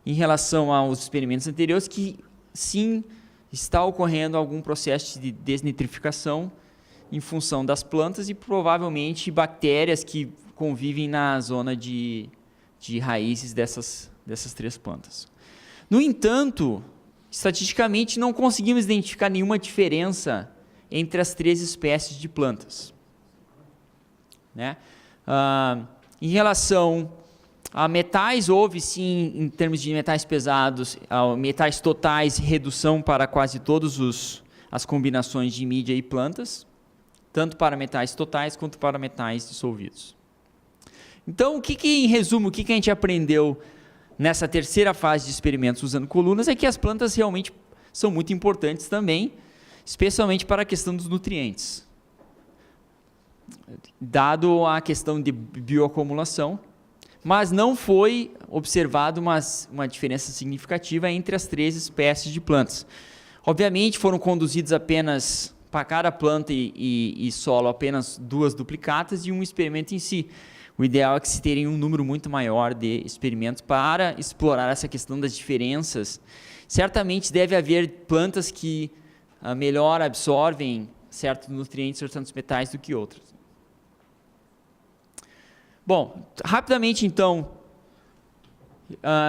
em relação aos experimentos anteriores, que sim, está ocorrendo algum processo de desnitrificação em função das plantas e provavelmente bactérias que convivem na zona de raízes dessas 3 plantas. No entanto, estatisticamente não conseguimos identificar nenhuma diferença entre as 3 espécies de plantas. Né? Em relação a metais, houve sim, em termos de metais pesados, metais totais, redução para quase todas as combinações de mídia e plantas, tanto para metais totais quanto para metais dissolvidos. Então, em resumo, o que a gente aprendeu nessa terceira fase de experimentos usando colunas é que as plantas realmente são muito importantes também, especialmente para a questão dos nutrientes, dado a questão de bioacumulação, mas não foi observado uma diferença significativa entre as 3 espécies de plantas. Obviamente foram conduzidos apenas, para cada planta e solo, apenas 2 duplicatas e um experimento em si. O ideal é que se tenha um número muito maior de experimentos para explorar essa questão das diferenças. Certamente deve haver plantas que melhor absorvem certos nutrientes, certos metais do que outras. Bom, rapidamente então,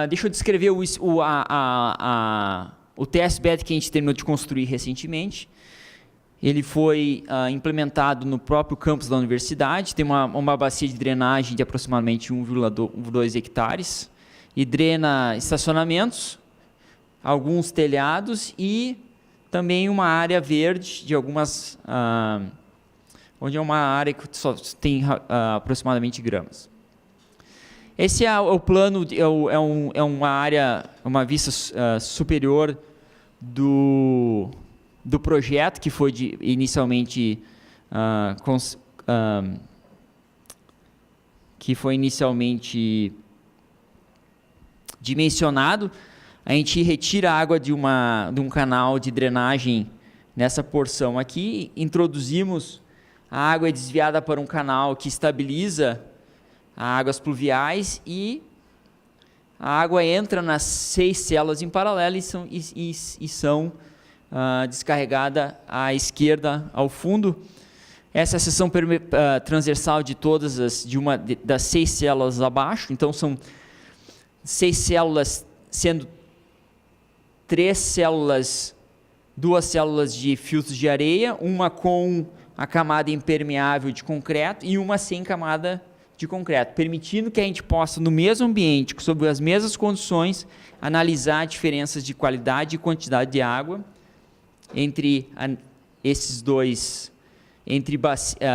deixa eu descrever o testbed que a gente terminou de construir recentemente. Ele foi implementado no próprio campus da universidade, tem uma bacia de drenagem de aproximadamente 1,2 hectares, e drena estacionamentos, alguns telhados e também uma área verde de algumas... onde é uma área que só tem aproximadamente gramas. Esse é o plano, é uma área, uma vista superior do projeto que foi inicialmente dimensionado. A gente retira a água de um canal de drenagem nessa porção aqui, introduzimos a água é desviada para um canal que estabiliza as águas pluviais e a água entra nas 6 células em paralelo e são descarregadas à esquerda ao fundo. Essa é a seção transversal de todas das 6 células abaixo. Então são 6 células, sendo 3 células, 2 células de filtros de areia, uma com a camada impermeável de concreto e uma sem camada de concreto, permitindo que a gente possa, no mesmo ambiente, sob as mesmas condições, analisar diferenças de qualidade e quantidade de água entre esses dois, entre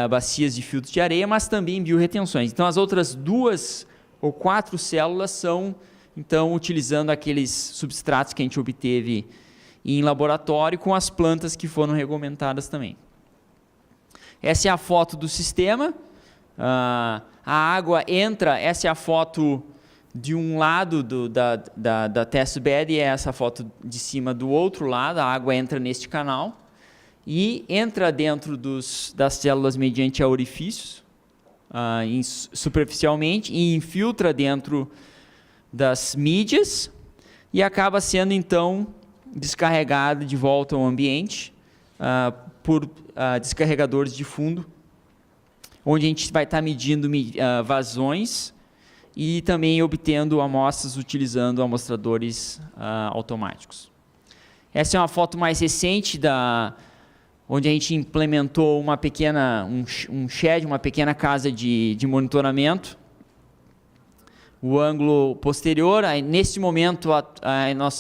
bacias de filtro de areia, mas também biorretenções. Então, as outras 2 ou 4 células são, então, utilizando aqueles substratos que a gente obteve em laboratório com as plantas que foram regulamentadas também. Essa é a foto do sistema. A água entra, essa é a foto de um lado da test bed e essa foto de cima do outro lado. A água entra neste canal e entra dentro das células mediante a orifícios, superficialmente, e infiltra dentro das mídias e acaba sendo, então, descarregado de volta ao ambiente por descarregadores de fundo, onde a gente vai estar medindo vazões e também obtendo amostras utilizando amostradores automáticos. Essa é uma foto mais recente onde a gente implementou um shed, uma pequena casa de monitoramento. O ângulo posterior, nesse momento,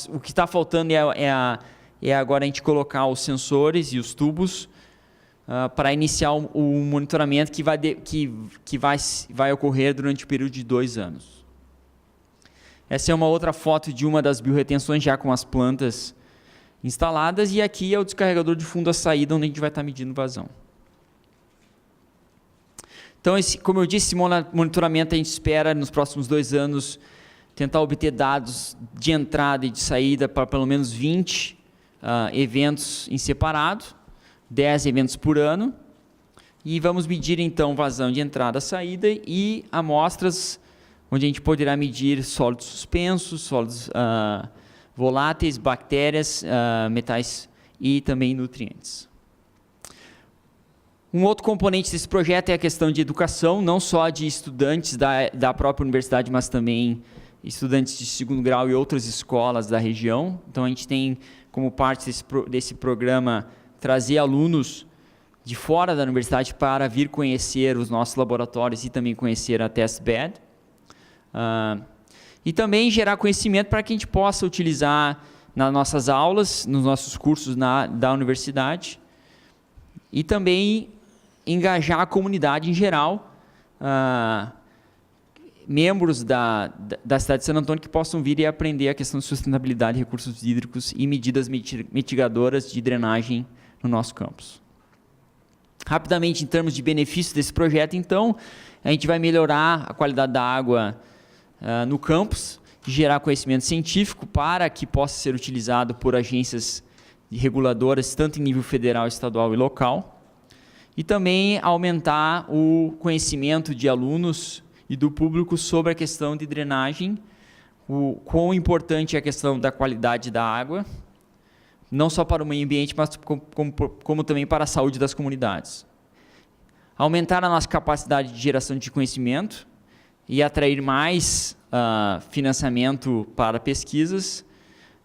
o que está faltando é agora a gente colocar os sensores e os tubos para iniciar o monitoramento que vai ocorrer durante o período de 2 anos. Essa é uma outra foto de uma das biorretenções já com as plantas instaladas, e aqui é o descarregador de fundo, a saída, onde a gente vai estar medindo vazão. Então, como eu disse, esse monitoramento a gente espera, nos próximos 2 anos, tentar obter dados de entrada e de saída para pelo menos 20 eventos em separado, 10 eventos por ano, e vamos medir, então, vazão de entrada, saída e amostras onde a gente poderá medir sólidos suspensos, sólidos voláteis, bactérias, metais e também nutrientes. Um outro componente desse projeto é a questão de educação, não só de estudantes da própria universidade, mas também estudantes de 2º grau e outras escolas da região. Então, a gente tem, como parte desse programa, trazer alunos de fora da universidade para vir conhecer os nossos laboratórios e também conhecer a test bed. E também gerar conhecimento para que a gente possa utilizar nas nossas aulas, nos nossos cursos da universidade, e também engajar a comunidade em geral, membros da cidade de San Antônio que possam vir e aprender a questão de sustentabilidade de recursos hídricos e medidas mitigadoras de drenagem no nosso campus. Rapidamente, em termos de benefícios desse projeto, então, a gente vai melhorar a qualidade da água no campus, gerar conhecimento científico para que possa ser utilizado por agências reguladoras, tanto em nível federal, estadual e local, e também aumentar o conhecimento de alunos e do público sobre a questão de drenagem, o quão importante é a questão da qualidade da água, não só para o meio ambiente, mas como também para a saúde das comunidades. Aumentar a nossa capacidade de geração de conhecimento e atrair mais financiamento para pesquisas,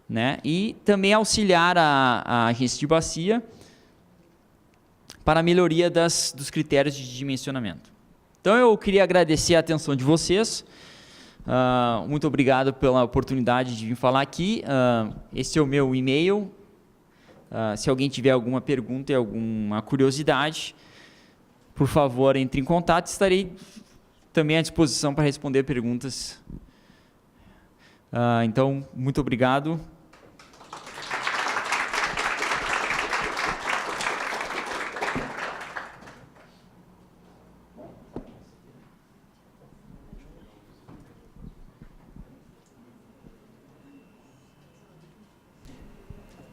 né? E também auxiliar a agência de bacia para a melhoria dos critérios de dimensionamento. Então, eu queria agradecer a atenção de vocês. Muito obrigado pela oportunidade de vir falar aqui. Esse é o meu e-mail. Se alguém tiver alguma pergunta e alguma curiosidade, por favor, entre em contato. Estarei também à disposição para responder perguntas. Então, muito obrigado.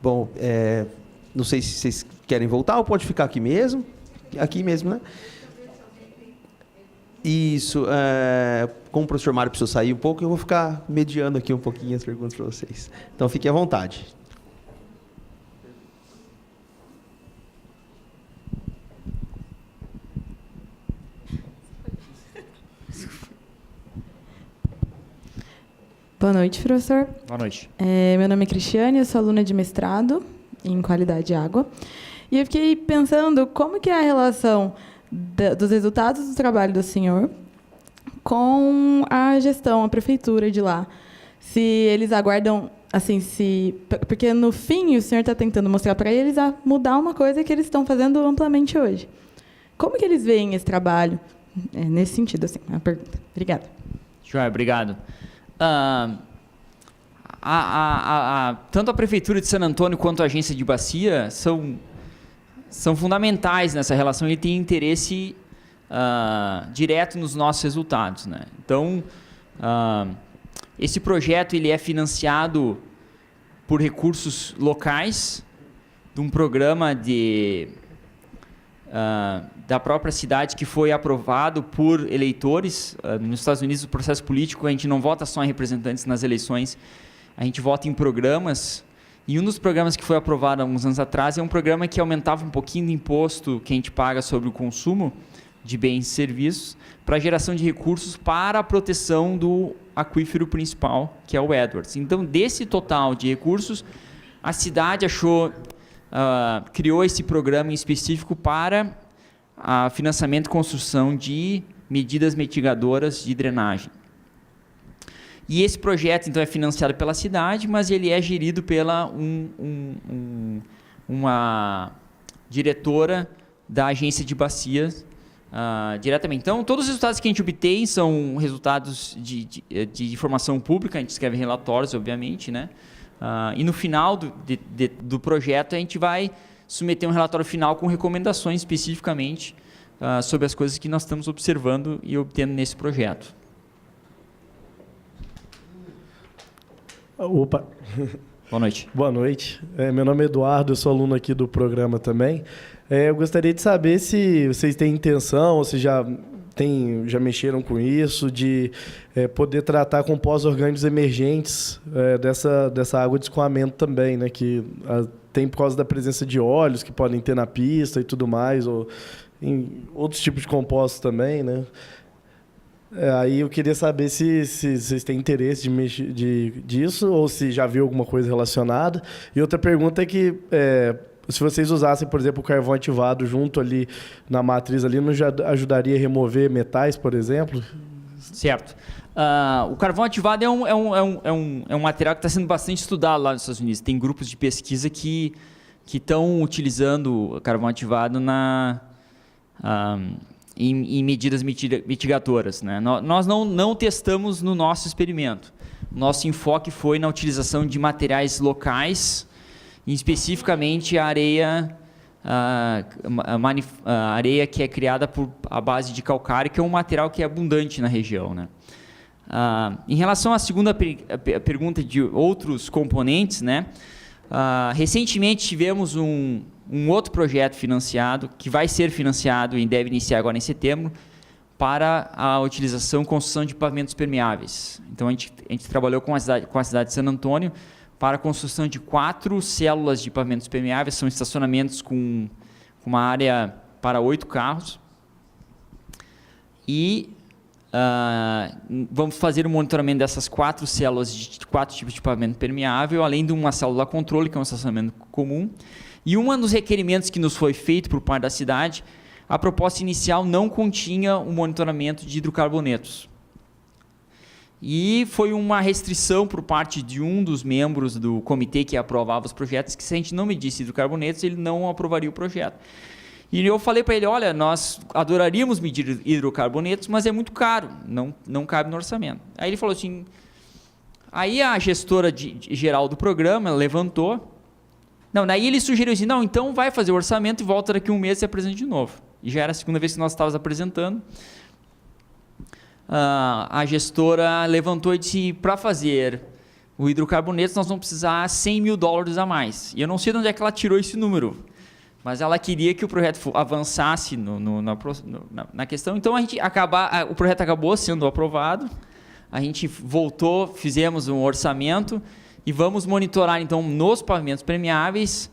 Bom, não sei se vocês querem voltar ou pode ficar aqui mesmo. Aqui mesmo, né? Isso. Como o professor Mário precisou sair um pouco, eu vou ficar mediando aqui um pouquinho as perguntas para vocês. Então, fiquem à vontade. Boa noite, professor. Boa noite. Meu nome é Cristiane, eu sou aluna de mestrado em qualidade de água. E eu fiquei pensando como que é a relação dos resultados do trabalho do senhor com a gestão, a prefeitura de lá. Se eles aguardam, assim, porque no fim o senhor está tentando mostrar para eles a mudar uma coisa que eles estão fazendo amplamente hoje. Como que eles veem esse trabalho? Nesse sentido, assim, a pergunta. Obrigada. Joia, obrigado. Tanto a Prefeitura de San Antônio quanto a Agência de Bacia são fundamentais nessa relação e têm interesse direto nos nossos resultados, né? Então, esse projeto ele é financiado por recursos locais de um programa da própria cidade que foi aprovado por eleitores. Nos Estados Unidos, o processo político, a gente não vota só em representantes nas eleições, a gente vota em programas. E um dos programas que foi aprovado há uns anos atrás é um programa que aumentava um pouquinho do imposto que a gente paga sobre o consumo de bens e serviços para a geração de recursos para a proteção do aquífero principal, que é o Edwards. Então, desse total de recursos, a cidade criou esse programa em específico para financiamento e construção de medidas mitigadoras de drenagem. E esse projeto, então, é financiado pela cidade, mas ele é gerido pela uma diretora da agência de bacias diretamente. Então, todos os resultados que a gente obtém são resultados de informação pública, a gente escreve relatórios, obviamente, né? E no final do projeto, a gente vai submeter um relatório final com recomendações especificamente sobre as coisas que nós estamos observando e obtendo nesse projeto. Opa. Boa noite. Boa noite. Meu nome é Eduardo, eu sou aluno aqui do programa também. Eu gostaria de saber se vocês têm intenção, ou se já mexeram com isso, de poder tratar compostos orgânicos emergentes dessa água de escoamento também, né? Que tem por causa da presença de óleos que podem ter na pista e tudo mais, ou em outros tipos de compostos também, né? Aí eu queria saber se vocês têm interesse disso, ou se já viu alguma coisa relacionada. E outra pergunta é que se vocês usassem, por exemplo, o carvão ativado junto ali na matriz, ali, não já ajudaria a remover metais, por exemplo? Certo. O carvão ativado é um material que está sendo bastante estudado lá nos Estados Unidos. Tem grupos de pesquisa que estão utilizando o carvão ativado em medidas mitigadoras, né? Nós não testamos no nosso experimento. Nosso enfoque foi na utilização de materiais locais, especificamente a areia que é criada à base de calcário, que é um material que é abundante na região, né? Em relação à segunda pergunta de outros componentes, né? Recentemente tivemos um outro projeto financiado, que vai ser financiado e deve iniciar agora em setembro, para a utilização e construção de pavimentos permeáveis. Então, a gente trabalhou com a cidade de San Antônio para a construção de 4 células de pavimentos permeáveis, são estacionamentos com uma área para 8 carros. E vamos fazer o monitoramento dessas 4 células de 4 tipos de pavimento permeável, além de uma célula controle, que é um estacionamento comum. E um dos requerimentos que nos foi feito por parte da cidade, a proposta inicial não continha o monitoramento de hidrocarbonetos. E foi uma restrição por parte de um dos membros do comitê que aprovava os projetos, que se a gente não medisse hidrocarbonetos, ele não aprovaria o projeto. E eu falei para ele, olha, nós adoraríamos medir hidrocarbonetos, mas é muito caro, não cabe no orçamento. Aí ele falou assim, aí a gestora geral do programa levantou, daí ele sugeriu assim, então vai fazer o orçamento e volta daqui a um mês e apresenta de novo. E já era a segunda vez que nós estávamos apresentando. A gestora levantou e disse, para fazer o hidrocarbonetos nós vamos precisar $100 mil a mais. E eu não sei de onde é que ela tirou esse número, mas ela queria que o projeto avançasse na questão. Então, o projeto acabou sendo aprovado, a gente voltou, fizemos um orçamento e vamos monitorar, então, nos pavimentos permeáveis,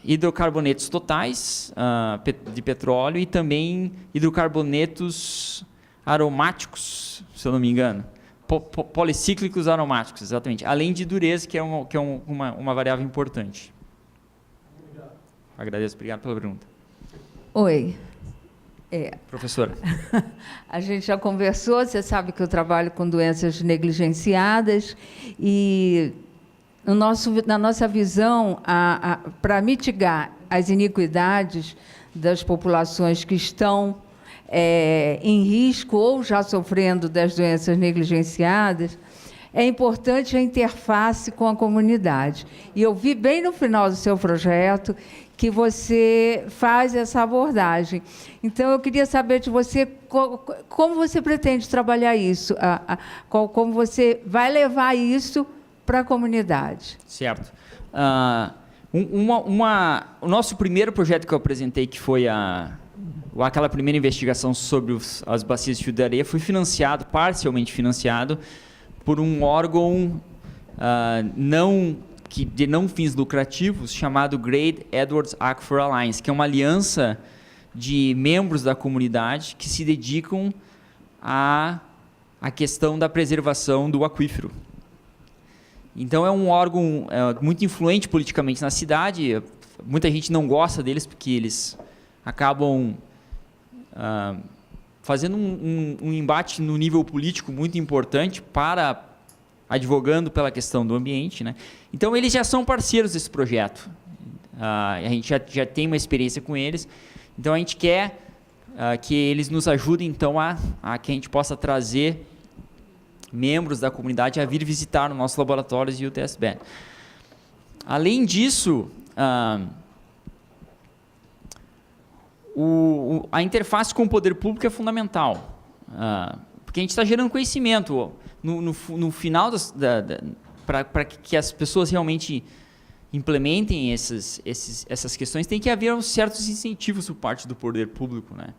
hidrocarbonetos totais de petróleo e também hidrocarbonetos aromáticos, se eu não me engano, policíclicos aromáticos, exatamente, além de dureza, que é uma variável importante. Agradeço, obrigado pela pergunta. Oi. Professora. A gente já conversou, você sabe que eu trabalho com doenças negligenciadas e na nossa visão, para mitigar as iniquidades das populações que estão em risco ou já sofrendo das doenças negligenciadas, é importante a interface com a comunidade. E eu vi bem no final do seu projeto que você faz essa abordagem. Então, eu queria saber de você como você pretende trabalhar isso, como você vai levar isso para a comunidade. Certo. O nosso primeiro projeto que eu apresentei, que foi aquela primeira investigação sobre as bacias de fio de areia, foi financiado, parcialmente financiado, por um órgão de não fins lucrativos chamado Great Edwards Aquifer Alliance, que é uma aliança de membros da comunidade que se dedicam à questão da preservação do aquífero. Então, é um órgão muito influente politicamente na cidade. Muita gente não gosta deles porque eles acabam fazendo um embate no nível político muito importante advogando pela questão do ambiente, né? Então, eles já são parceiros desse projeto. A gente já tem uma experiência com eles. Então, a gente quer que eles nos ajudem, então, a que a gente possa trazer membros da comunidade a vir visitar os nossos laboratórios e o TSBN. Além disso, a interface com o poder público é fundamental, porque a gente está gerando conhecimento. No final, para que as pessoas realmente implementem essas questões, tem que haver certos incentivos por parte do poder público, né?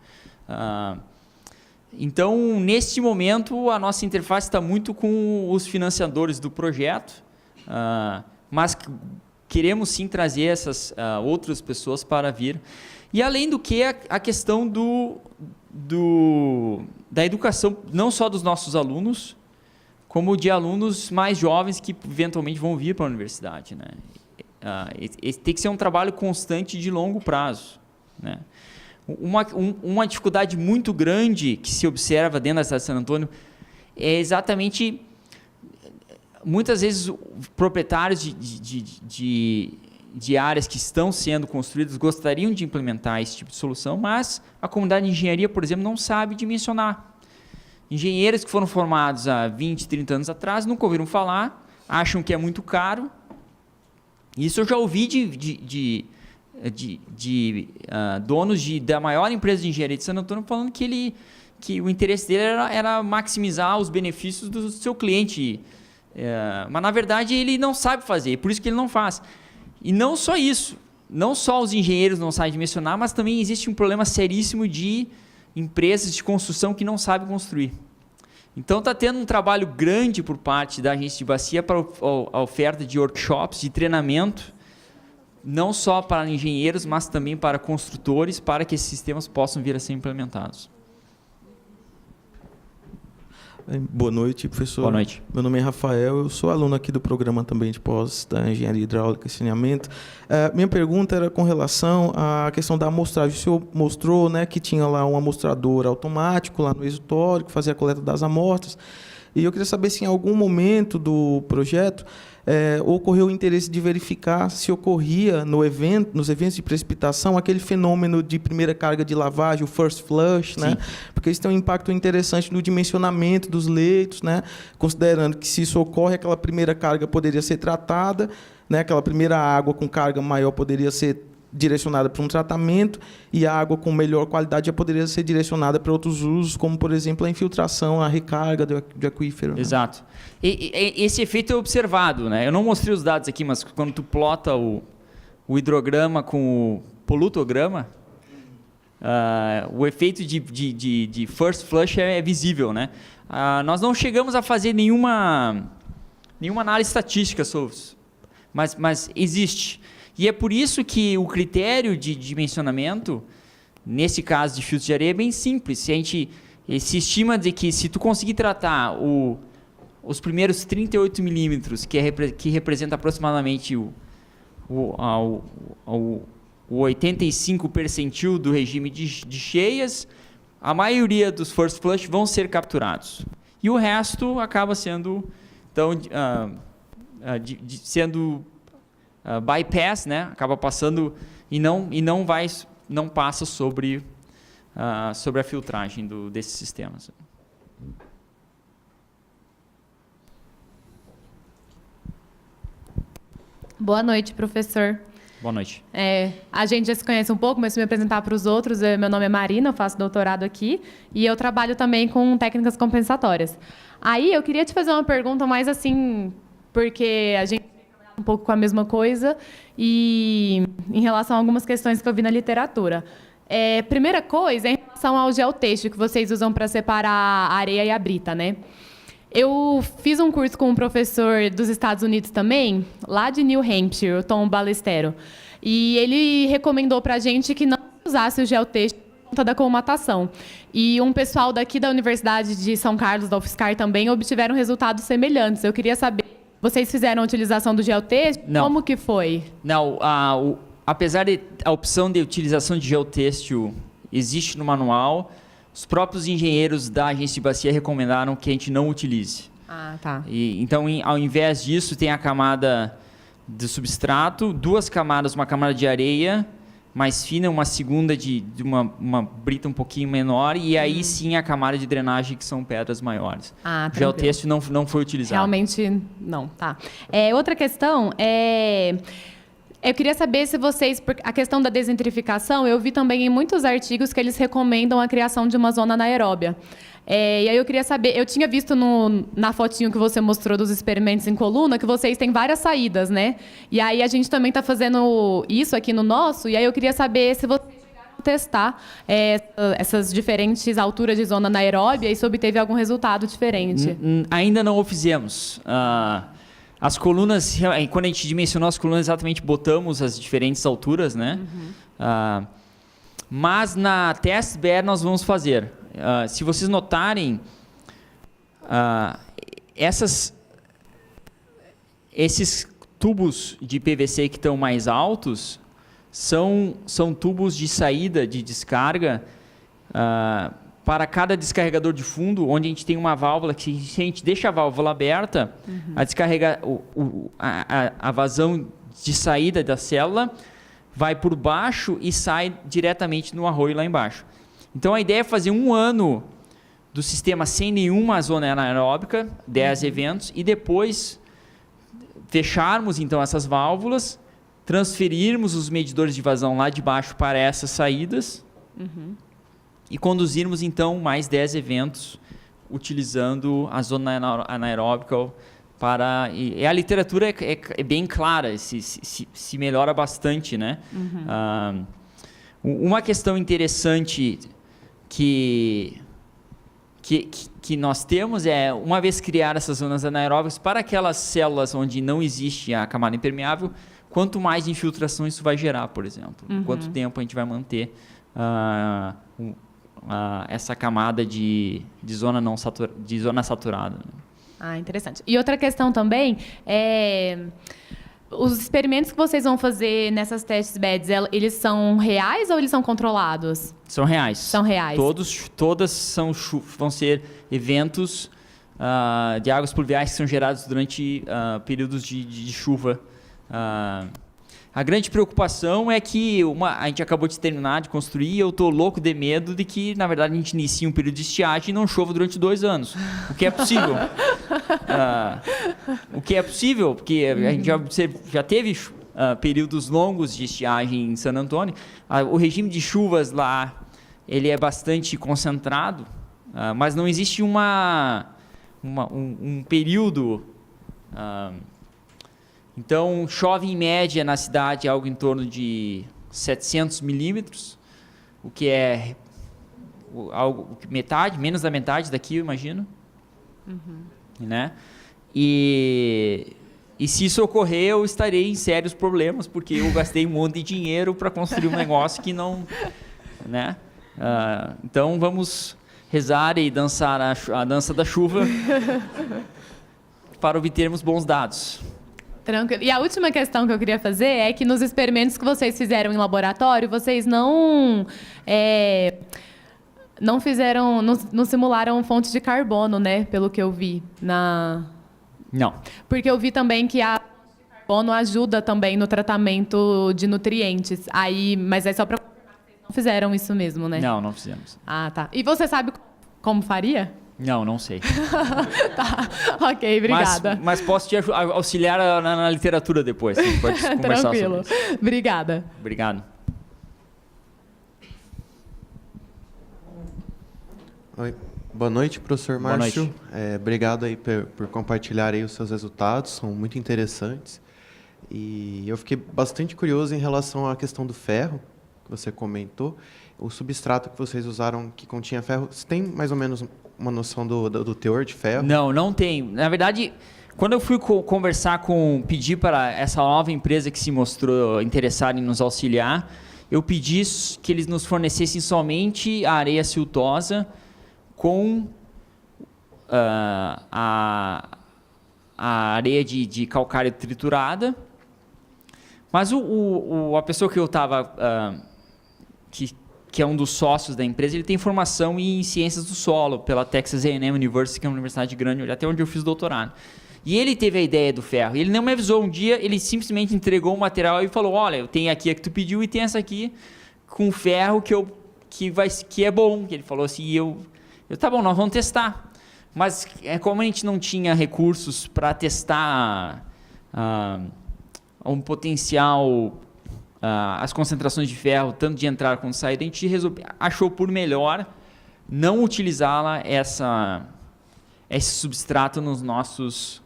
Então, neste momento, a nossa interface está muito com os financiadores do projeto, mas queremos sim trazer essas outras pessoas para vir. E além do que, a questão da educação, não só dos nossos alunos, como de alunos mais jovens que eventualmente vão vir para a universidade, né? Tem que ser um trabalho constante de longo prazo, né? Uma dificuldade muito grande que se observa dentro da cidade de San Antônio é exatamente, muitas vezes, proprietários de áreas que estão sendo construídas gostariam de implementar esse tipo de solução, mas a comunidade de engenharia, por exemplo, não sabe dimensionar. Engenheiros que foram formados há 20, 30 anos atrás nunca ouviram falar, acham que é muito caro. Isso eu já ouvi de donos da maior empresa de engenharia de San Antônio falando que o interesse dele era maximizar os benefícios do seu cliente. Mas, na verdade, ele não sabe fazer, por isso que ele não faz. E não só isso, não só os engenheiros não sabem dimensionar, mas também existe um problema seríssimo de empresas de construção que não sabem construir. Então, está tendo um trabalho grande por parte da agência de bacia para a oferta de workshops, de treinamento, não só para engenheiros, mas também para construtores, para que esses sistemas possam vir a ser implementados. Boa noite, professor. Boa noite. Meu nome é Rafael, eu sou aluno aqui do programa também de pós da Engenharia Hidráulica e Saneamento. Minha pergunta era com relação à questão da amostragem. O senhor mostrou, né, que tinha lá um amostrador automático lá no exutório, que fazia a coleta das amostras. E eu queria saber se em algum momento do projeto ocorreu o interesse de verificar se ocorria nos eventos de precipitação aquele fenômeno de primeira carga de lavagem, o first flush, né? Porque isso tem um impacto interessante no dimensionamento dos leitos, né? Considerando que se isso ocorre, aquela primeira carga poderia ser tratada, né? Aquela primeira água com carga maior poderia ser direcionada para um tratamento e a água com melhor qualidade já poderia ser direcionada para outros usos, como, por exemplo, a infiltração, a recarga de aquífero. Exato. Né? Esse efeito é observado, né? Eu não mostrei os dados aqui, mas quando tu plota o hidrograma com o polutograma, o efeito de first flush é visível, né? Nós não chegamos a fazer nenhuma análise estatística sobre isso, mas existe. E é por isso que o critério de dimensionamento, nesse caso de filtros de areia, é bem simples. Se estima de que se tu conseguir tratar os primeiros 38 milímetros, que representa aproximadamente o 85 percentil do regime de cheias, a maioria dos first flush vão ser capturados. E o resto acaba sendo, então, sendo bypass, né? Acaba passando e não passa sobre a filtragem desses sistemas. Boa noite, professor. Boa noite. A gente já se conhece um pouco, mas se me apresentar para os outros, meu nome é Marina, eu faço doutorado aqui e eu trabalho também com técnicas compensatórias. Aí eu queria te fazer uma pergunta mais assim, porque a gente tem trabalhado um pouco com a mesma coisa e em relação a algumas questões que eu vi na literatura. Primeira coisa é em relação ao geotexto que vocês usam para separar a areia e a brita, né? Eu fiz um curso com um professor dos Estados Unidos também, lá de New Hampshire, o Tom Ballestero. E ele recomendou para a gente que não usasse o geotexto por conta da colmatação. E um pessoal daqui da Universidade de São Carlos, da UFSCar, também obtiveram resultados semelhantes. Eu queria saber, vocês fizeram a utilização do geotexto? Não. Como que foi? Não, apesar de a opção de utilização de geotêxtil existe no manual, os próprios engenheiros da agência de bacia recomendaram que a gente não utilize. Ah, tá. Então, ao invés disso, tem a camada de substrato, 2 camadas, uma camada de areia mais fina, uma segunda de uma brita um pouquinho menor, e aí sim a camada de drenagem, que são pedras maiores. O geotextil não foi utilizado. Realmente não, tá. Outra questão é... Eu queria saber se vocês, a questão da desentrificação, eu vi também em muitos artigos que eles recomendam a criação de uma zona anaeróbia. E aí eu queria saber, eu tinha visto na fotinho que você mostrou dos experimentos em coluna, que vocês têm várias saídas, né? E aí a gente também está fazendo isso aqui no nosso, e aí eu queria saber se vocês chegaram a testar essas diferentes alturas de zona anaeróbia e se obteve algum resultado diferente. Ainda não o fizemos. As colunas, quando a gente dimensionou as colunas, exatamente botamos as diferentes alturas, né? Mas na test bed nós vamos fazer. Se vocês notarem, esses tubos de PVC que estão mais altos são tubos de saída, de descarga, para cada descarregador de fundo, onde a gente tem uma válvula que, se a gente deixa a válvula aberta, a vazão de saída da célula vai por baixo e sai diretamente no arroio lá embaixo. Então, a ideia é fazer 1 ano do sistema sem nenhuma zona anaeróbica, 10 eventos, e depois fecharmos, então, essas válvulas, transferirmos os medidores de vazão lá de baixo para essas saídas, e conduzirmos, então, mais 10 eventos utilizando a zona anaeróbica para... E a literatura é bem clara, se melhora bastante, né? Uma questão interessante que nós temos é, uma vez criar essas zonas anaeróbicas, para aquelas células onde não existe a camada impermeável, quanto mais infiltração isso vai gerar, por exemplo. Quanto tempo a gente vai manter essa camada de zona saturada. Interessante. E outra questão também é... Os experimentos que vocês vão fazer nessas test beds, eles são reais ou eles são controlados? São reais. São reais. Todas vão ser eventos de águas pluviais que são gerados durante períodos de chuva. A grande preocupação é que a gente acabou de terminar de construir e eu estou louco de medo de que, na verdade, a gente inicie um período de estiagem e não chova durante 2 anos. O que é possível. Porque a gente já teve períodos longos de estiagem em San Antônio. O regime de chuvas lá ele é bastante concentrado, mas não existe um período... Então, chove em média na cidade algo em torno de 700 milímetros, o que é menos da metade daqui, eu imagino. Né? E se isso ocorrer, eu estarei em sérios problemas, porque eu gastei um monte de dinheiro para construir um negócio que não... Né? Então, vamos rezar e dançar a dança da chuva para obtermos bons dados. Tranquilo. E a última questão que eu queria fazer é que nos experimentos que vocês fizeram em laboratório, vocês não não fizeram, não simularam fontes de carbono, né? Pelo que eu vi Não. Porque eu vi também que a fonte de carbono ajuda também no tratamento de nutrientes. Mas é só para confirmar que vocês não fizeram isso mesmo, né? Não fizemos. Ah, tá. E você sabe como faria? Não sei. Tá. Ok, obrigada. Mas posso te auxiliar na literatura depois. A gente pode conversar Tranquilo. sobre isso. Obrigada. Obrigado. Oi. Boa noite, professor Boa Márcio. noite. Obrigado aí por compartilhar aí os seus resultados, são muito interessantes. E eu fiquei bastante curioso em relação à questão do ferro, que você comentou. O substrato que vocês usaram que continha ferro, você tem mais ou menos uma noção do teor de ferro? Não tenho. Na verdade, quando eu fui pedir para essa nova empresa que se mostrou interessada em nos auxiliar, eu pedi que eles nos fornecessem somente a areia siltosa com a areia de calcário triturada. Mas a pessoa que eu estava... que é um dos sócios da empresa, ele tem formação em ciências do solo pela Texas A&M University, que é uma universidade grande, até onde eu fiz doutorado. E ele teve a ideia do ferro. Ele não me avisou um dia, ele simplesmente entregou o material e falou: olha, eu tenho aqui a que tu pediu e tem essa aqui com ferro que é bom. Ele falou assim, tá bom, nós vamos testar. Mas como a gente não tinha recursos para testar um potencial... as concentrações de ferro, tanto de entrada quanto de saída, a gente achou por melhor não utilizá-la esse substrato no nosso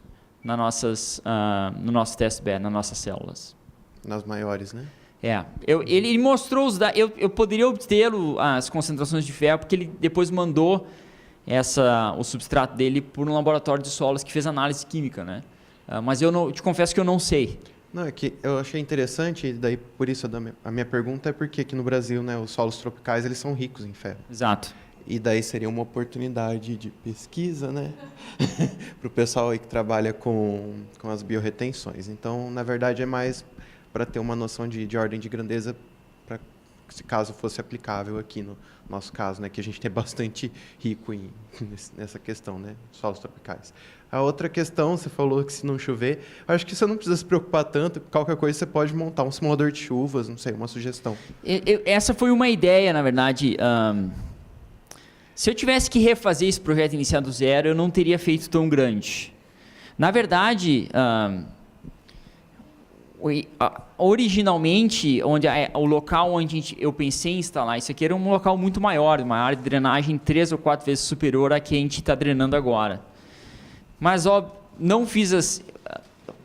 test bed, nas nossas células. Nas maiores, né? Ele mostrou os dados. Eu poderia obter as concentrações de ferro, porque ele depois mandou o substrato dele por um laboratório de solos que fez análise química, né? Mas eu te confesso que eu não sei. Não, é que eu achei interessante, e daí por isso a minha pergunta é porque aqui no Brasil, né, os solos tropicais eles são ricos em ferro. Exato. E daí seria uma oportunidade de pesquisa, né, para o pessoal aí que trabalha com as biorretenções. Então, na verdade, é mais para ter uma noção de ordem de grandeza, para se caso fosse aplicável aqui no nosso caso, né, que a gente é bastante rico nessa questão, né, solos tropicais. A outra questão, você falou que se não chover, acho que você não precisa se preocupar tanto, qualquer coisa você pode montar um simulador de chuvas, não sei, uma sugestão. Essa foi uma ideia, na verdade. Se eu tivesse que refazer esse projeto iniciado do zero, eu não teria feito tão grande. Na verdade, originalmente, o local onde eu pensei em instalar isso aqui era um local muito maior, uma área de drenagem 3 ou 4 vezes superior à que a gente está drenando agora. Mas não fiz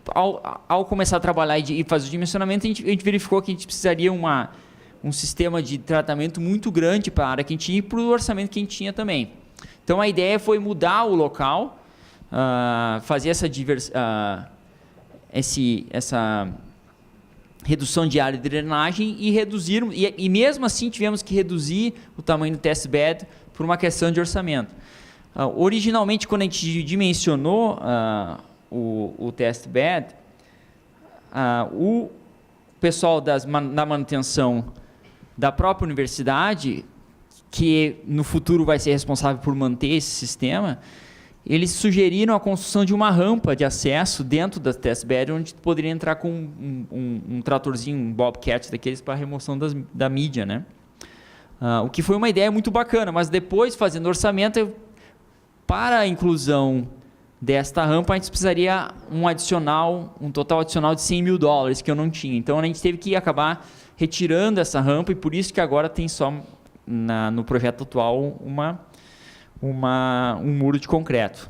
ao começar a trabalhar e fazer o dimensionamento, a gente verificou que a gente precisaria um sistema de tratamento muito grande para a área que a gente tinha e para o orçamento que a gente tinha também. Então a ideia foi mudar o local, fazer essa redução de área de drenagem e reduzir, e mesmo assim tivemos que reduzir o tamanho do test bed por uma questão de orçamento. Originalmente, quando a gente dimensionou o test bed, o pessoal da manutenção da própria universidade, que no futuro vai ser responsável por manter esse sistema, eles sugeriram a construção de uma rampa de acesso dentro da test bed, onde poderia entrar com um tratorzinho, um bobcat daqueles para remoção da mídia, né? O que foi uma ideia muito bacana, mas depois, fazendo orçamento, para a inclusão desta rampa, a gente precisaria um total adicional de $100 mil, que eu não tinha. Então, a gente teve que acabar retirando essa rampa, e por isso que agora tem só, no projeto atual, um muro de concreto.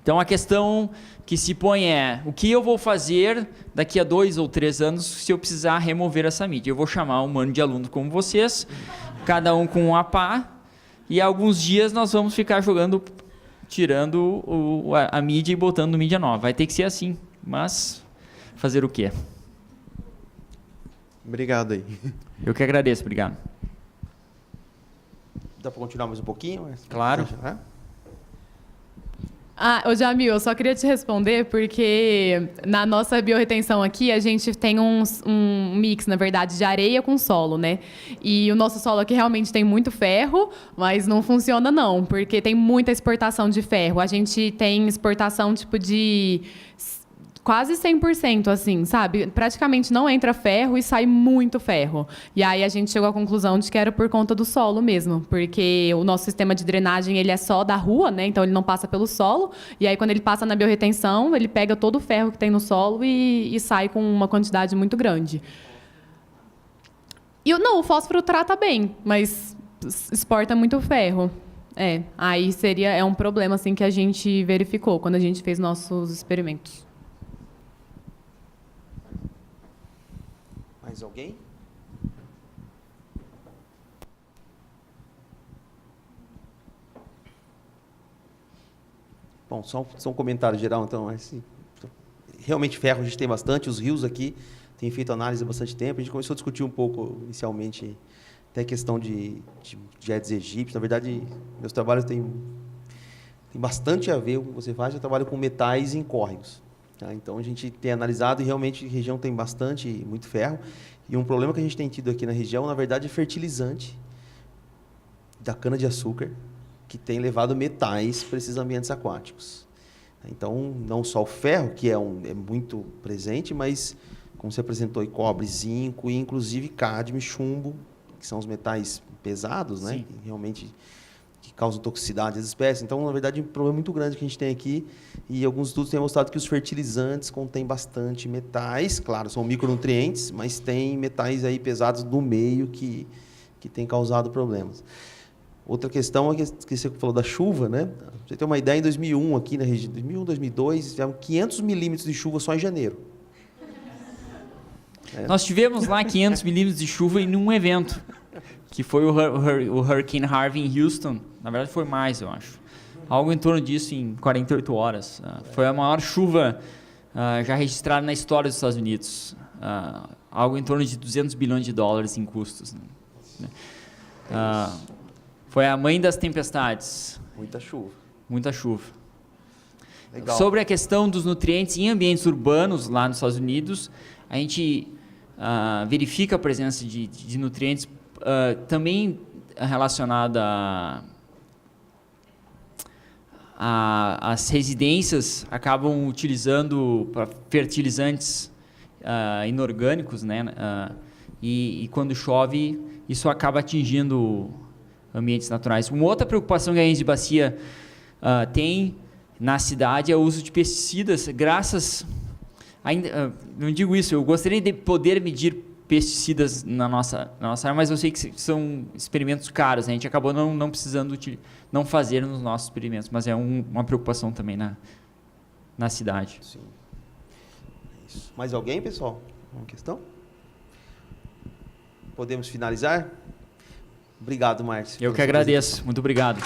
Então, a questão que se põe é: o que eu vou fazer daqui a 2 ou 3 anos se eu precisar remover essa mídia? Eu vou chamar um mano de aluno como vocês, cada um com uma pá, e alguns dias nós vamos ficar tirando a mídia e botando mídia nova. Vai ter que ser assim, mas fazer o quê? Obrigado aí. Eu que agradeço, obrigado. Dá para continuar mais um pouquinho? Claro. Ô Jamil, eu só queria te responder porque na nossa biorretenção aqui a gente tem um mix, na verdade, de areia com solo, né? E o nosso solo aqui realmente tem muito ferro, mas não funciona não, porque tem muita exportação de ferro. A gente tem exportação tipo de quase 100%, assim, sabe? Praticamente não entra ferro e sai muito ferro. E aí a gente chegou à conclusão de que era por conta do solo mesmo, porque o nosso sistema de drenagem ele é só da rua, né? Então ele não passa pelo solo. E aí quando ele passa na biorretenção, ele pega todo o ferro que tem no solo e sai com uma quantidade muito grande. E não, o fósforo trata bem, mas exporta muito ferro. Aí é um problema assim que a gente verificou quando a gente fez nossos experimentos. Mais alguém? Bom, só um comentário geral, então. Realmente, ferro a gente tem bastante. Os rios aqui têm feito análise há bastante tempo. A gente começou a discutir um pouco, inicialmente, até a questão de Aedes aegypti. Na verdade, meus trabalhos têm bastante a ver com o que você faz. Eu trabalho com metais em córregos. Tá? Então, a gente tem analisado e realmente a região tem muito ferro. E um problema que a gente tem tido aqui na região, na verdade, é fertilizante da cana-de-açúcar, que tem levado metais para esses ambientes aquáticos. Então, não só o ferro, que é muito presente, mas, como você apresentou, cobre, zinco e, inclusive, cádmio e chumbo, que são os metais pesados, né? Que realmente causam toxicidade às espécies. Então, na verdade, é um problema muito grande que a gente tem aqui. E alguns estudos têm mostrado que os fertilizantes contêm bastante metais. Claro, são micronutrientes, mas tem metais aí pesados no meio que têm causado problemas. Outra questão é que você falou da chuva, né? Pra você ter uma ideia, em 2001, aqui na região, 2001, 2002, tivemos 500 milímetros de chuva só em janeiro. Nós tivemos lá 500 milímetros de chuva em um evento, que foi o Hurricane Harvey em Houston. Na verdade, foi mais, eu acho. Algo em torno disso em 48 horas. Foi a maior chuva já registrada na história dos Estados Unidos. Algo em torno de 200 bilhões de dólares em custos. Né? Foi a mãe das tempestades. Muita chuva. Muita chuva. Legal. Sobre a questão dos nutrientes em ambientes urbanos lá nos Estados Unidos, a gente verifica a presença de nutrientes também relacionada as residências acabam utilizando fertilizantes inorgânicos, né? E quando chove, isso acaba atingindo ambientes naturais. Uma outra preocupação que a Engie Bacia tem na cidade é o uso de pesticidas. Não digo isso, eu gostaria de poder medir pesticidas na nossa área, mas eu sei que são experimentos caros, né? A gente acabou não precisando não fazer nos nossos experimentos, mas é uma preocupação também na cidade. Sim. Isso. Mais alguém, pessoal? Uma questão? Podemos finalizar? Obrigado, Márcio. Eu que agradeço. Muito obrigado.